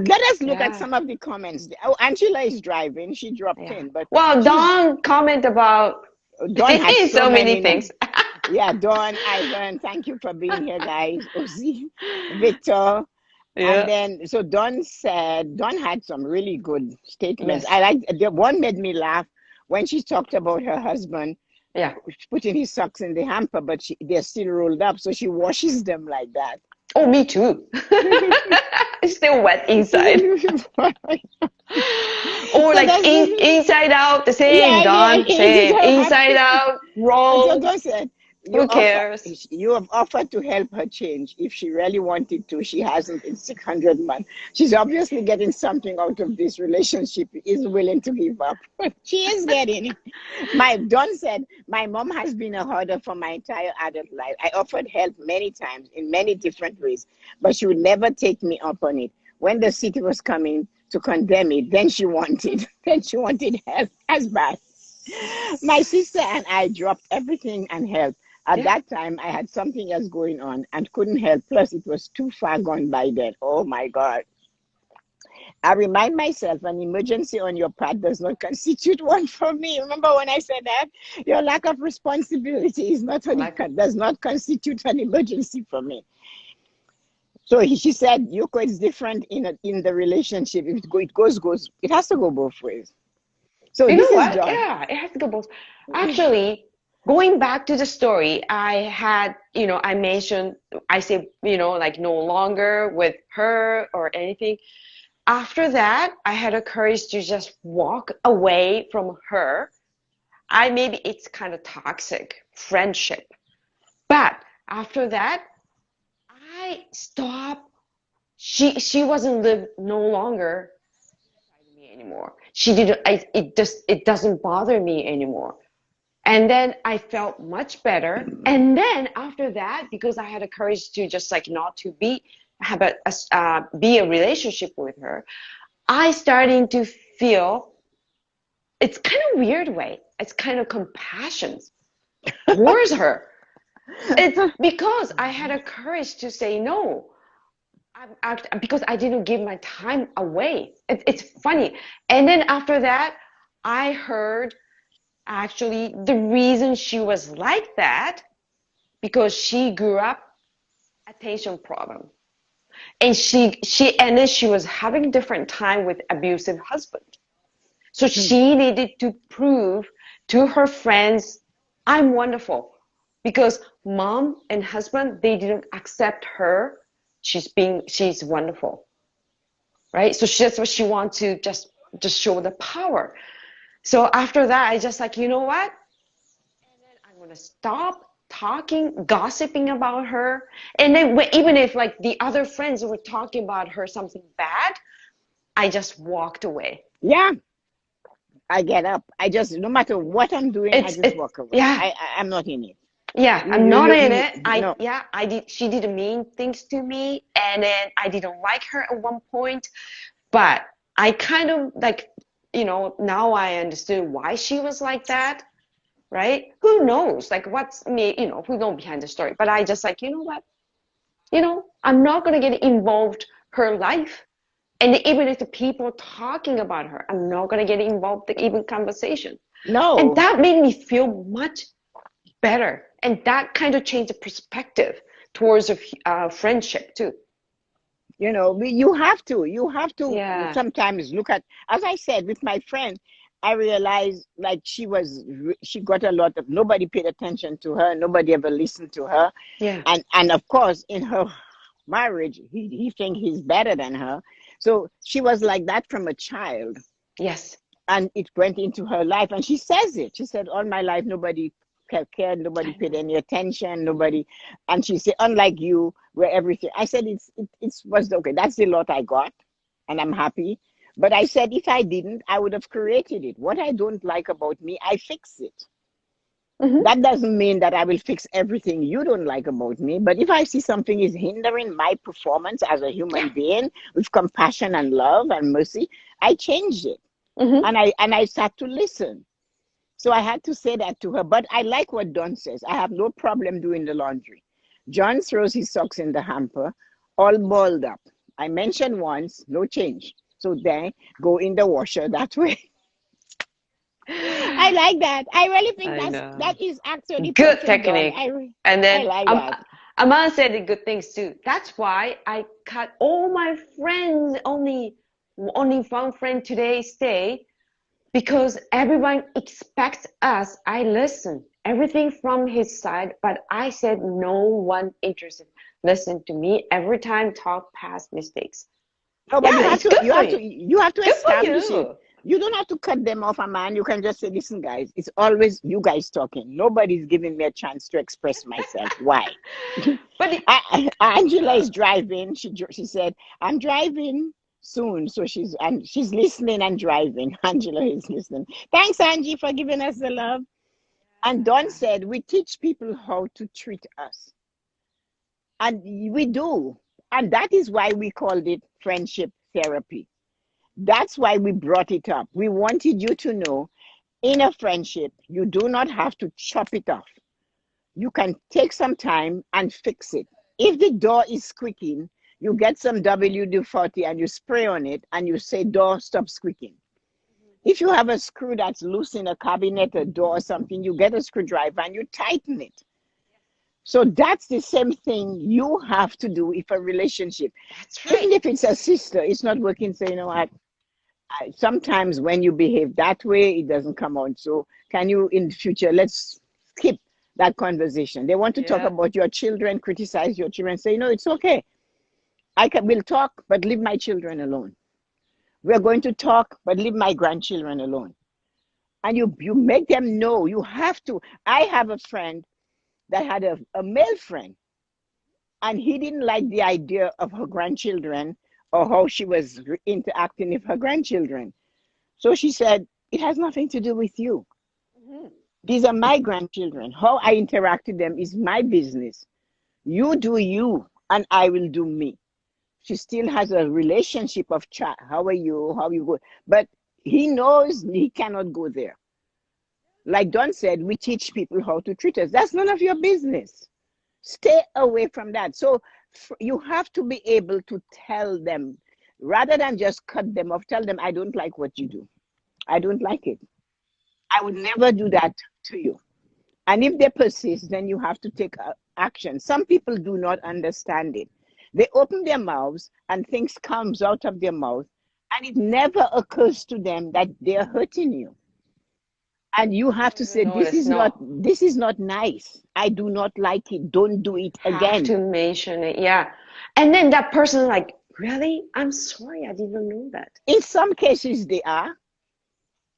let us look at Yeah, some of the comments. Oh, Angela is driving. She dropped yeah. in, but Well, she's Don comment about Dawn had so so many many. things. Yeah, Dawn, Ivan, thank you for being here, guys. Ozzy, Victor. And Yeah. then, so Dawn had some really good statements. Yes. I like the one made me laugh when she talked about her husband Yeah. putting his socks in the hamper, but they're still rolled up, so she washes them like that. Oh, me too. It's still wet inside. Or So like that's inside out, the same, yeah, Don, same. Inside happy. out, And so roll. Don said, Who cares? you have offered to help her change. If she really wanted to, she hasn't in 600 months. She's obviously getting something out of this relationship, is willing to give up. She is getting it. Don said, my mom has been a hoarder for my entire adult life. I offered help many times in many different ways, but she would never take me up on it. When the city was coming to condemn it, then she wanted help as bad. My sister and I dropped everything and helped. At Yeah. that time, I had something else going on and couldn't help. Plus, it was too far gone by then. Oh my God. I remind myself an emergency on your part does not constitute one for me. Remember when I said that? Your lack of responsibility is not Like, does not constitute an emergency for me. So she said, Yoko, it's different in the relationship. If it goes, it has to go both ways. So You know this is what? John. Yeah, it has to go both. Actually, going back to the story, I had, I mentioned, I say, like no longer with her or anything. After that, I had a courage to just walk away from her. Maybe it's kind of toxic friendship, but after that, I stopped. She wasn't live no longer beside me anymore. She didn't. It doesn't bother me anymore. And then I felt much better. And then after that, because I had the courage to just like not to be a relationship with her, I starting to feel it's kind of weird way. It's kind of compassion towards her. It's because I had a courage to say no. Because I didn't give my time away. It's funny. And then after that, I heard actually the reason she was like that because she grew up attention problem. And and then she was having different time with abusive husband. So she needed to prove to her friends, I'm wonderful. Because mom and husband, they didn't accept her. She's wonderful. Right? So that's what she wants to just show the power. So after that, I just like, you know what? And then I'm gonna stop talking, gossiping about her. And then even if like the other friends were talking about her something bad, I just walked away. Yeah, I get up. I just, no matter what I'm doing, I just It walk away. yeah. I'm not in it. Yeah, I'm not in it. No. I did, she did mean things to me, and then I didn't like her at one point, but I kind of like, now I understood why she was like that, right? Who knows? Like, what's me, who know behind the story? But I just like, you know what? I'm not gonna get involved her life. And even if the people talking about her, I'm not gonna get involved in even conversation. And No. that made me feel much better. And that kind of changed the perspective towards a friendship too. You have to Yeah. sometimes look at, as I said, with my friend, I realized like she got a lot of, nobody paid attention to her, nobody ever listened to her. Yeah. And of course, in her marriage, he think he's better than her. So she was like that from a child. Yes. And it went into her life, and she says it. She said, all my life nobody cared, nobody I paid know. any attention, nobody. And she said, unlike you, where everything. I said, it was okay, that's the lot I got, and I'm happy. But I said, if I didn't, I would have created it. What I don't like about me, I fix it. Hmm. That doesn't mean that I will fix everything you don't like about me, but if I see something is hindering my performance as a Yeah. human being with compassion and love and mercy, I change it. Hmm. And I start to listen. So I had to say that to her. But I like what Don says. I have no problem doing the laundry. John throws his socks in the hamper, all balled up. I mentioned once, no change. So then go in the washer that way. I like that. I really think I that know. is actually Good perfect, Don. technique. And I then like that. Aman said the good things too. That's why I cut all my friends. Only one friend today stay because everyone expects us. I listen everything from his side, but I said no one interested. Listen to me every time. Talk past mistakes. No, but Yeah, it's good for you. you have to Good for establish it. you. You don't have to cut them off, a man. You can just say, listen, guys, it's always you guys talking. Nobody's giving me a chance to express myself. Why? But it, Angela is driving. She said, I'm driving soon. So she's listening and driving. Angela is listening. Thanks, Angie, for giving us the love. And Don said, we teach people how to treat us. And we do. And that is why we called it friendship therapy. That's why we brought it up. We wanted you to know in a friendship, you do not have to chop it off. You can take some time and fix it. If the door is squeaking, you get some WD-40 and you spray on it and you say, door, stop squeaking. If you have a screw that's loose in a cabinet, a door or something, you get a screwdriver and you tighten it. So that's the same thing you have to do if a relationship, That's even right. if it's a sister, it's not working. So, you know what? Sometimes when you behave that way, it doesn't come out. So, can you in the future, let's skip that conversation. They want to talk Yeah. about your children, criticize your children, say, no, it's okay. We'll talk, but leave my children alone. We're going to talk, but leave my grandchildren alone. And you make them know you have to. I have a friend that had a male friend, and he didn't like the idea of her grandchildren or how she was interacting with her grandchildren. So she said, it has nothing to do with you. Mhm. These are my grandchildren. How I interact with them is my business. You do you, and I will do me. She still has a relationship of chat. How are you? How you go? But he knows he cannot go there. Like Don said, we teach people how to treat us. That's none of your business. Stay away from that. So you have to be able to tell them rather than just cut them off. Tell them, I don't like what you do. I don't like it. I would never do that to you. And if they persist, then you have to take action. Some people do not understand it. They open their mouths and things comes out of their mouth, and it never occurs to them that they're hurting you. And you They have don't to even say, notice. No. this is not nice. I do not like it. Don't do it Have again. to mention it. Yeah. And then that person like, really? I'm sorry, I didn't know that. In some cases they are.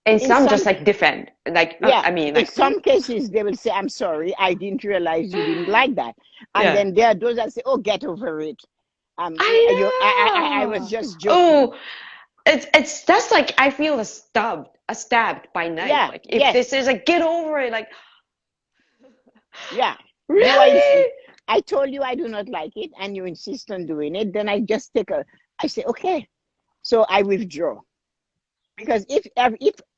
And In some just some like defend. Like, Yeah, I mean, in like, some cases they will say, I'm sorry, I didn't realize you didn't like that. And yeah. then there are those that say, oh, get over it. I was I know. just joking. Oh, it's that's like I feel a stabbed by knife. Yeah, Like if this yes, is like get over it, like yeah. You are. really? I told you I do not like it, and you insist on doing it. Then I say, okay. So I withdraw because if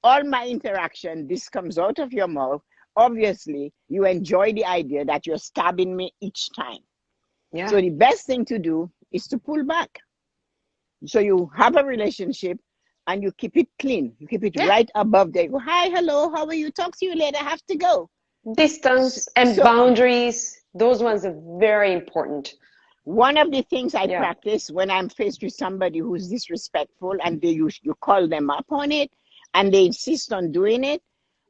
all my interaction this comes out of your mouth, obviously you enjoy the idea that you're stabbing me each time. So Yeah. the best thing to do is to pull back. So you have a relationship and you keep it clean. You keep it Yeah. right above there. Go, hi, hello, how are you? Talk to you later. I have to go. Distance and So boundaries, those ones are very important. one of the things I Yeah. practice when I'm faced with somebody who's disrespectful and you call them up on it and they insist on doing it,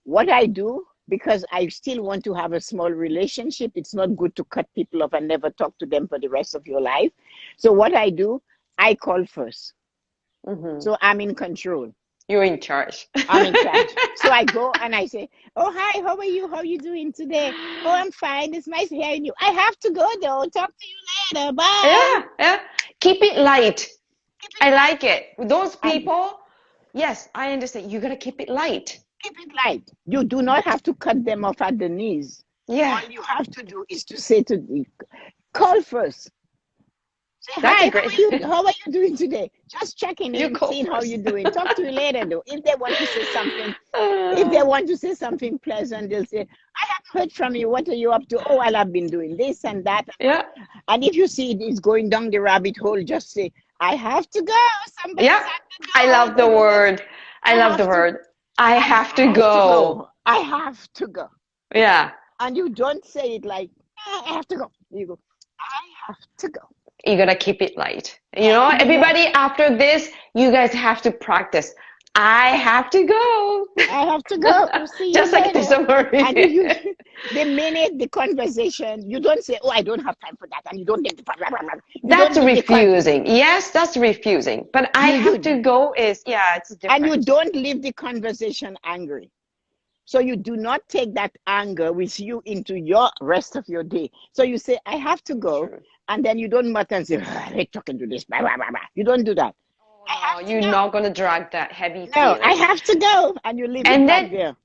what I do, because I still want to have a small relationship, it's not good to cut people off and never talk to them for the rest of your life. So what I do, I call first. Hmm. So I'm in control. You're in charge. I'm in charge. So I go and I say, oh, hi, how are you? How are you doing today? Oh, I'm fine. It's nice hearing you. I have to go though. Talk to you later. Bye. Yeah, yeah. Keep it light. Keep it I like light. it. With those And people, yes, I understand. You gotta keep it light. keep it light. You do not have to cut them off at the knees. Yeah, All you have to do is to say to the call first. Say, that's a hi, how are great. you? How are you doing today? Just checking You in, go seeing how first. you're doing. Talk to you later though. If they want to say something, if they Uh, want to say something pleasant, they'll say, I haven't heard from you. What are you up to? Oh, well, I've been doing this and that. yeah, And if you see it is going down the rabbit hole, just say, I have to go. Somebody's yeah. at the I door. love the word. I I love the have to, word. I have I to have to go. go. I have to go. Yeah, And you don't say it like, I have to go. You go, I have to go. you gotta keep it light. Yes, Everybody, after this, you guys have to practice. I have to go. I have to go. See you Just like later. Tessa-Marie. And you the minute the conversation, you don't say, oh, I don't have time for that. And you don't leave the, you That's don't leave the, refusing. Yes, that's refusing. But I have to you, go is, yeah, it's and you different. don't leave the conversation angry. So you do not take that anger with you into your rest of your day. So you say, I have to go. True. And then you don't mutter and say, I hate talking to this. Blah, blah, blah, blah. You don't do that. Oh I no, have to you're go. not gonna drag that heavy No, I feeling. have to go. And you leave it And back then, there.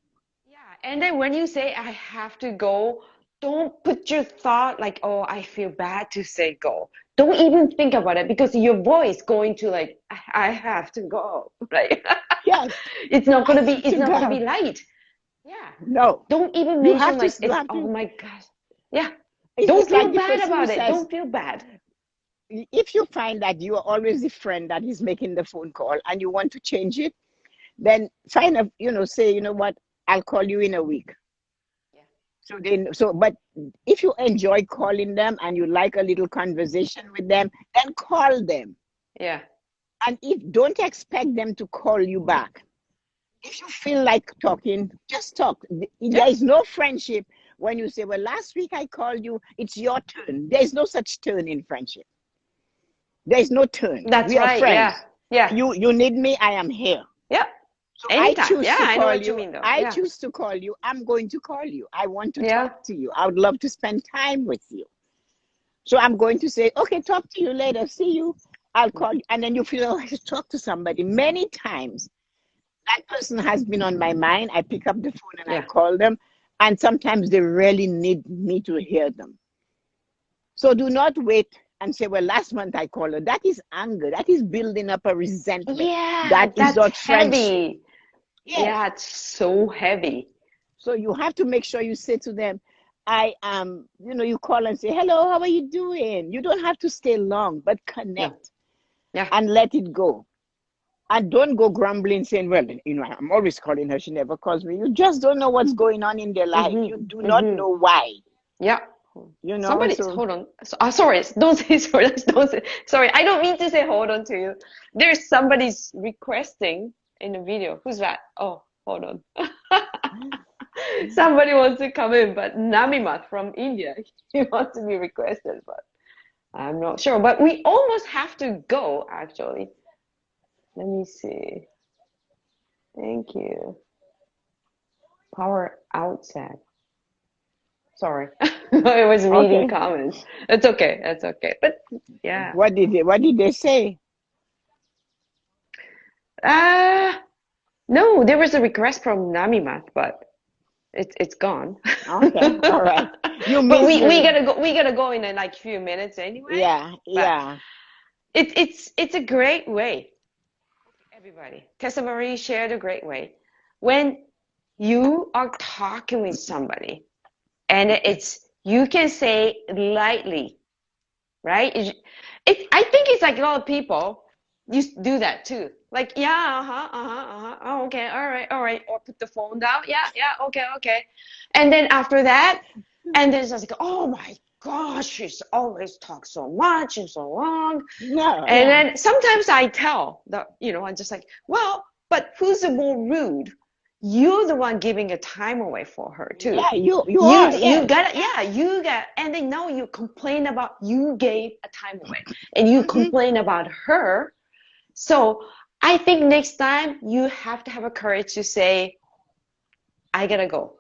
yeah, and then when you say I have to go, don't put your thought like, oh, I feel bad to say go. Don't even think about it because your voice going to like, I have to go, right? Yes, I have It's to not gonna go. be light. Yeah. No, Don't even mention like you it's, have oh to. my gosh. Yeah. It's Don't like feel the bad person who about it. says, Don't feel bad. if you find that you are always the friend that is making the phone call and you want to change it, then find a, say, you know what, I'll call you in a week. Yeah. So but if you enjoy calling them and you like a little conversation with them, then call them. Yeah. And if don't expect them to call you back. If you feel like talking, just talk. Yeah. There is no friendship when you say, well, last week I called you, it's your turn. There is no such turn in friendship. There is no turn. That's We are right. Yeah. friends. Yeah. You need me, I am here. Yeah. So I Anytime. choose Yeah, to I know call what you you. mean though. I Yeah. choose to call you. I'm going to call you. I want to Yeah. talk to you. I would love to spend time with you. So I'm going to say, okay, talk to you later. See you. I'll call you. And then you feel, oh, I should talk to somebody. Many times that person has been on my mind. I pick up the phone and I Yeah. call them. And sometimes they really need me to hear them. So do not wait and say, well, last month I called her. That is anger. That is building up a resentment. Yeah, That is that's not friendship. heavy. Yes. Yeah, it's so heavy. So you have to make sure you say to them, I am, you call and say, hello, how are you doing? You don't have to stay long, but No. connect Yeah. and let it go. And don't go grumbling saying, well, I'm always calling her. She never calls me. You just don't know what's going on in their life. You do Mm-hmm. not Mm-hmm. know why, Yeah. Somebody, so hold on. Sorry, don't say sorry. Don't say sorry. I don't mean to say hold on to you. There's somebody's requesting in the video. Who's that? Oh, hold on. Somebody wants to come in, but Namimat from India, he wants to be requested, but I'm not sure. But we almost have to go, actually. Let me see. Thank you. Power outside. Sorry. I was reading okay. comments. It's okay. That's okay. But yeah. What did they say? Uh no, there was a request from Namimat, but it's gone. Okay, all right. You But missed we gotta go in like few minutes anyway. yeah, But yeah. it's a great way. Everybody. Tessa-Marie shared a great way. When you are talking with somebody and it's you can say lightly, right? I think it's like a lot of people used to do that too. Like, yeah, oh, okay, all right, or put the phone down. Yeah, yeah, okay, okay. And then after that, and then it's just like, oh my gosh, she's always talks so much and so long. No, And yeah. then sometimes I tell I'm just like, well, but who's the more rude? You're the one giving a time away for her too. Yeah, you You are, you yes. got yeah you got and they know you complain about you gave a time away and you Hmm. complain about her. So I think next time you have to have a courage to say, I gotta go.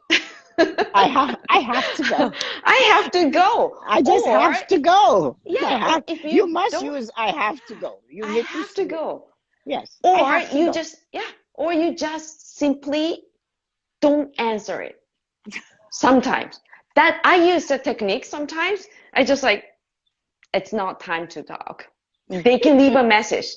I have to go. I have to go. I just Or have to go. yeah, or if You you must don't, use I have to go. You I need to, have to go. yes, I Or have to you go. just, yeah, or you just simply don't answer it. Sometimes that I use the technique sometimes. I just like, it's not time to talk. They can leave a message.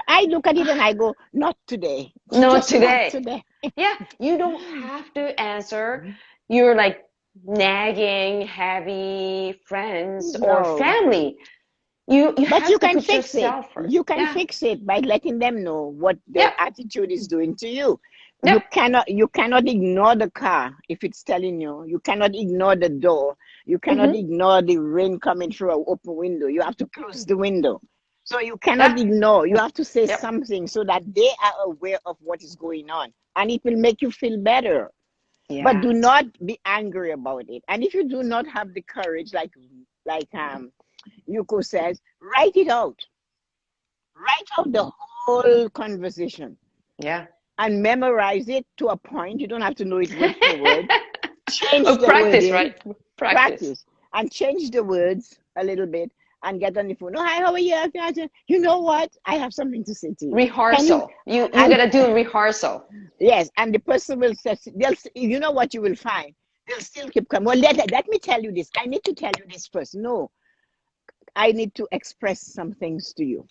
I look at it and I go, not today. Not Just not today. today. Yeah, you don't have to answer your like nagging, heavy friends or No. family. You But have you to can put fix it. yourself first. You can Yeah, fix it by letting them know what their yeah, attitude is doing to you. yeah. You cannot ignore the car if it's telling you. You cannot ignore the door. You cannot Mm-hmm. ignore the rain coming through an open window. You have to close the window. So you cannot Yeah, ignore. You have to say yep. something so that they are aware of what is going on. And it will make you feel better. But Yeah, do not be angry about it. And if you do not have the courage, like Yuko says, write it out. Write out the whole conversation yeah. and memorize it to a point. You don't have to know it word for word. Change Oh, the practice, wording, right? Practice. practice, and change the words a little bit and get on the phone. Oh, hi, how are you? You know what? I have something to say to you. Can you? Rehearsal. You And gotta do a rehearsal. yes, and the person will say, you know what you will find? They'll still keep coming. Well, let me tell you this. I need to tell you this first. No, I need to express some things to you.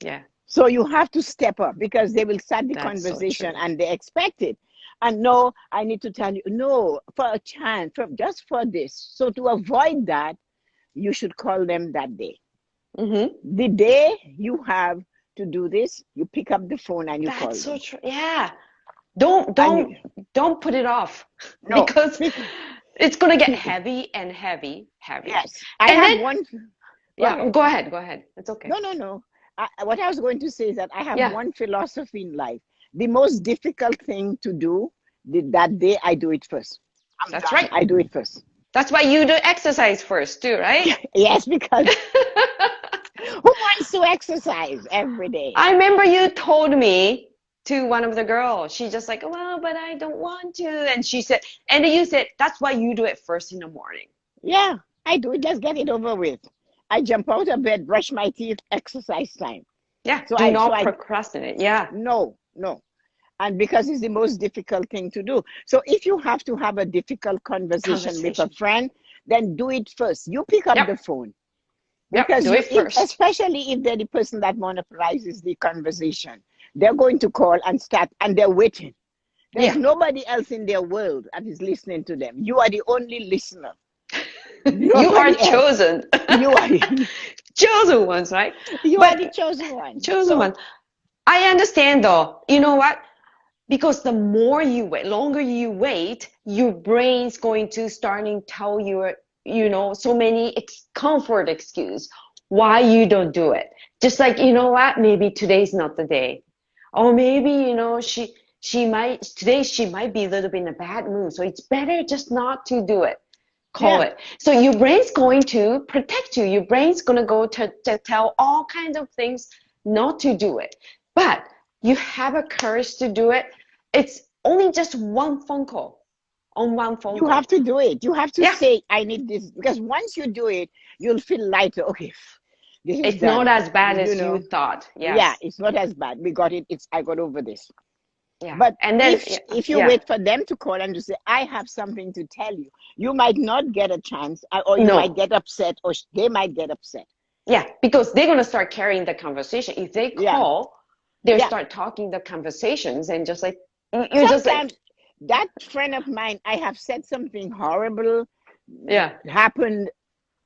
Yeah, So you have to step up because they will start the that's so conversation true. and they expect it. And no, I need to tell you, no, for a chance, just for this. So to avoid that, you should call them that day. Mm-hmm. The day you have to do this, you pick up the phone and you call That's so them. true. Yeah. Don't And you, don't don't put it off no, because It's gonna get heavy and heavy, heavy. Yes, I And have then, one. Go yeah, ahead. go ahead, go ahead. It's okay. No, no, no. What I was going to say is that I have Yeah, one philosophy in life. The most difficult thing to do, that day, I do it first. I'm that's done. right. I do it first. That's why you do exercise first too, right? Yes, because who wants to exercise every day? I remember you told me to one of the girls. She just like, well, but I don't want to. And she said, and then you said, that's why you do it first in the morning. Yeah, I do it. Just get it over with. I jump out of bed, brush my teeth, exercise time. Yeah, So do I, so not I, procrastinate. Yeah, no, no. And because it's the most difficult thing to do. So if you have to have a difficult conversation with a conversation. friend, then do it first. You pick up Yep, the phone yep, because do it first. especially if they're the person that monopolizes the conversation, they're going to call and start, and they're waiting. There's Yeah, nobody else in their world that is listening to them. You are the only listener. you are Nobody else. chosen. You are Chosen ones, right? you are the But chosen one. chosen So one. I understand though. You know what? Because the more you wait, longer you wait, your brain's going to starting tell you, so many comfort excuse why you don't do it. Just like, you know what? Maybe today's not the day. Or maybe, she might be a little bit in a bad mood. So it's better just not to do it. Call yeah, it. So your brain's going to protect you. Your brain's going to go to tell all kinds of things not to do it. But you have a courage to do it. It's only just one phone call on one phone you have call. to do it. You have to Yeah, say, I need this. Because once you do it, you'll feel lighter. Okay, this is it's not done. as bad You as you know, thought. yeah, Yes. it's not as bad. We got it. I got over this. Yeah. But And then, if you yeah. wait for them to call and to say, I have something to tell you, you might not get a chance, or you might No. get upset, or they might get upset. Yeah, because they're going to start carrying the conversation. If they Yeah, call, they'll yeah. start talking the conversations and just like, you're just like, Sometimes that friend of mine, I have said something horrible yeah. happened,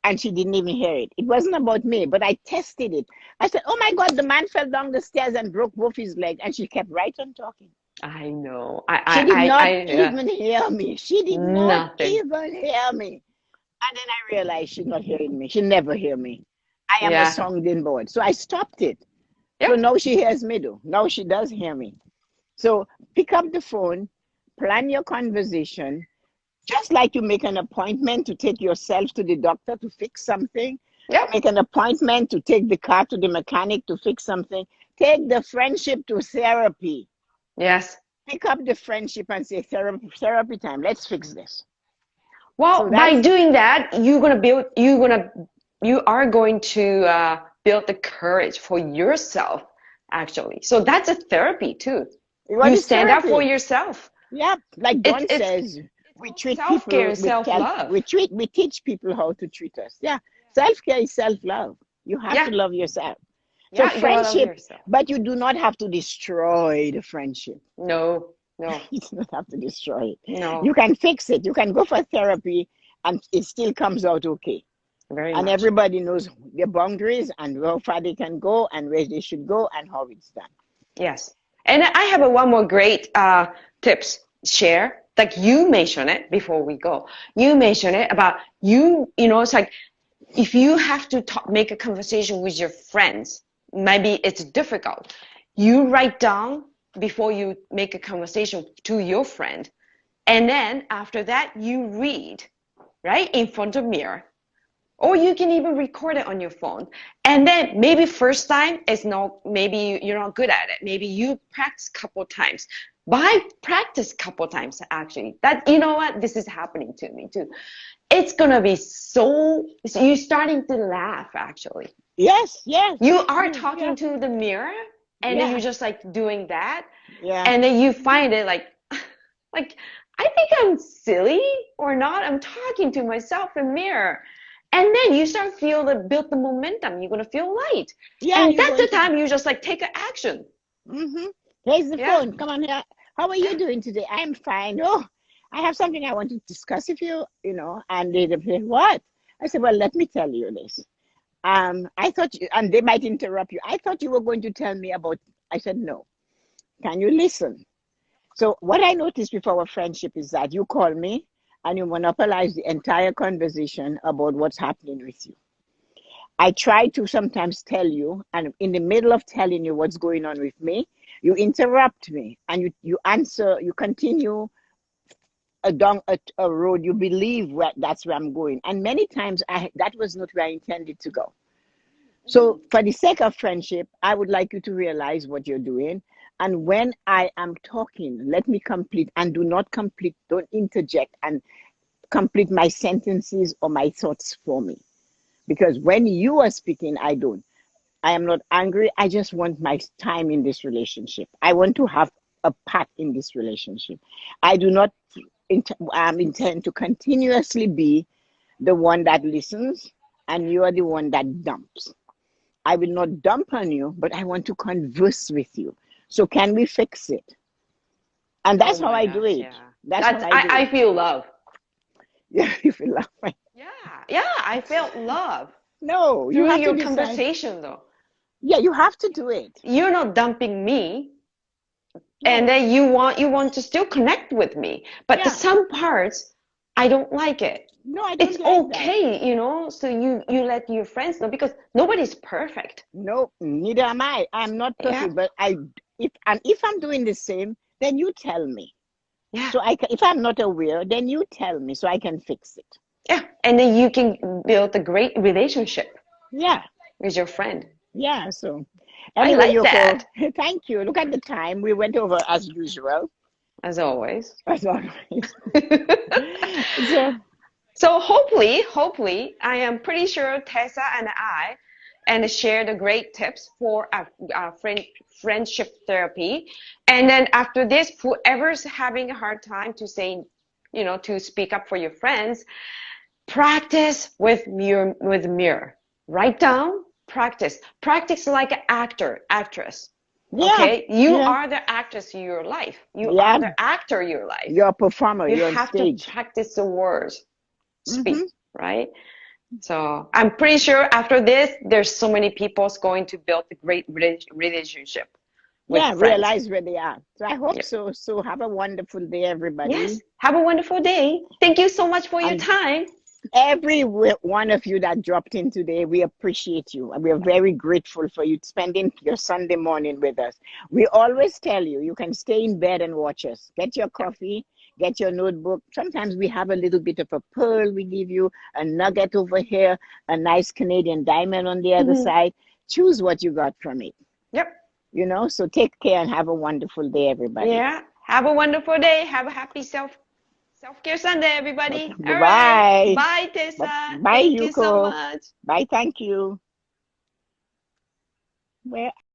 and she didn't even hear it. It wasn't about me, but I tested it. I said, oh my God, the man fell down the stairs and broke both his legs. And she kept right on talking. I know. She did not Yeah. even hear me. She did not Nothing. even hear me. And then I realized she's not hearing me. She never hear me. I am a Yeah. sounding board. So I stopped it. So Yep. now she hears me though. Now she does hear me. So pick up the phone, plan your conversation, just like you make an appointment to take yourself to the doctor to fix something, you Yep. make an appointment to take the car to the mechanic to fix something, take the friendship to therapy. Yes. Pick up the friendship and say, therapy time, let's fix this. So Well, by that's, doing that, you are going to build the courage for yourself, actually. So that's a therapy too. what You is stand up for therapy? yourself. Yeah, like It's Don it's says, it's we called treat self-care people and self-love. we teach people how to treat us. Yeah, self-care is self-love. You have to Yeah, love yourself. So yeah, you gotta love friendship, yourself. but you do not have to destroy the friendship. No, no, You do not have to destroy it. You no, can fix it. You can go for therapy and it still comes out okay. very And much. everybody knows their boundaries and how far they can go and where they should go and how it's done. Yes. And I have one more great tips share. Like you mentioned it before we go. You mentioned it about it's like if you have to make a conversation with your friends, maybe it's difficult. You write down before you make a conversation to your friend. And then after that, you read, right, in front of mirror. Or you can even record it on your phone. And then maybe first time is not, maybe you're not good at it. Maybe you practice a couple times. By practice couple times, actually, that, you know what, this is happening to me too. It's gonna be you're starting to laugh, actually. Yes, yes. You are Yeah, talking to the mirror, and then you're yeah, just like doing that, yeah. and then you find it like, I think I'm silly or not. I'm talking to myself in mirror. And then you start build the momentum. You're gonna feel light. Yeah, And you're that's going the to. time you just like take an action. Mm-hmm. Here's the Yeah. phone. Come on here. How are you Yeah. doing today? I'm fine. Oh, I have something I want to discuss with you, and they say, what? I said, well, let me tell you this. I thought you, and they might interrupt you. I thought you were going to tell me about, I said, no. Can you listen? So what I noticed with our friendship is that you call me and you monopolize the entire conversation about what's happening with you. I try to sometimes tell you, and in the middle of telling you what's going on with me, you interrupt me and you answer, you continue down a road you believe that's where I'm going. And many times that was not where I intended to go. So, for the sake of friendship, I would like you to realize what you're doing. And when I am talking, let me complete, and do not complete, don't interject and complete my sentences or my thoughts for me. Because when you are speaking, I don't. I am not angry. I just want my time in this relationship. I want to have a part in this relationship. I do not intend to continuously be the one that listens and you are the one that dumps. I will not dump on you, but I want to converse with you. So can we fix it? And Oh that's how my I do gosh, it. yeah. That's how I do I it. feel love. Yeah, you feel like Yeah, yeah, I felt love no, you through have to your decide. conversation though. Yeah, you have to do it. You're not dumping me, and No. then you want to still connect with me. But the Yeah. some parts I don't like it. No, I It's don't like that. okay, so you let your friends know because nobody's perfect. No, neither am I. I'm not Yeah, perfect, but if I'm doing the same, then you tell me. yeah, So if I'm not aware, then you tell me so I can fix it. yeah. And then you can build a great relationship Yeah. with your friend. Yeah. So I anyway, like Yoko, that, thank you. Look at the time. We went over as usual, as always. as always. So So hopefully, I am pretty sure Tessa and I and share the great tips for a friendship therapy. And then after this, whoever's having a hard time to say, to speak up for your friends, practice with mirror. Write down, practice like an actress. yeah, Okay, you yeah, are the actress of your life. You are yeah. the actor of your life. You're a performer. You You're on have to stage. practice the words Mm-hmm. speak, right? So I'm pretty sure after this, there's so many people's going to build a great relationship with Yeah, friends. realize where they are. So I hope Yeah. so. So have a wonderful day, Yes. everybody. Have a wonderful day. Thank you so much for your And time. every one of you that dropped in today, we appreciate you. And we are very grateful for you spending your Sunday morning with us. We always tell you, you can stay in bed and watch us. Get your Yeah. coffee, get your notebook. Sometimes we have a little bit of a pearl we give you, a nugget over here, a nice Canadian diamond on the other Mhm. side. Choose what you got from it. Yep. So take care and have a wonderful day, everybody. Yeah. Have a wonderful day. Have a happy self-care Sunday, Okay, everybody. bye All right. bye. Bye, Tessa. Bye, Thank you so Yuko. much. Bye, thank you. Where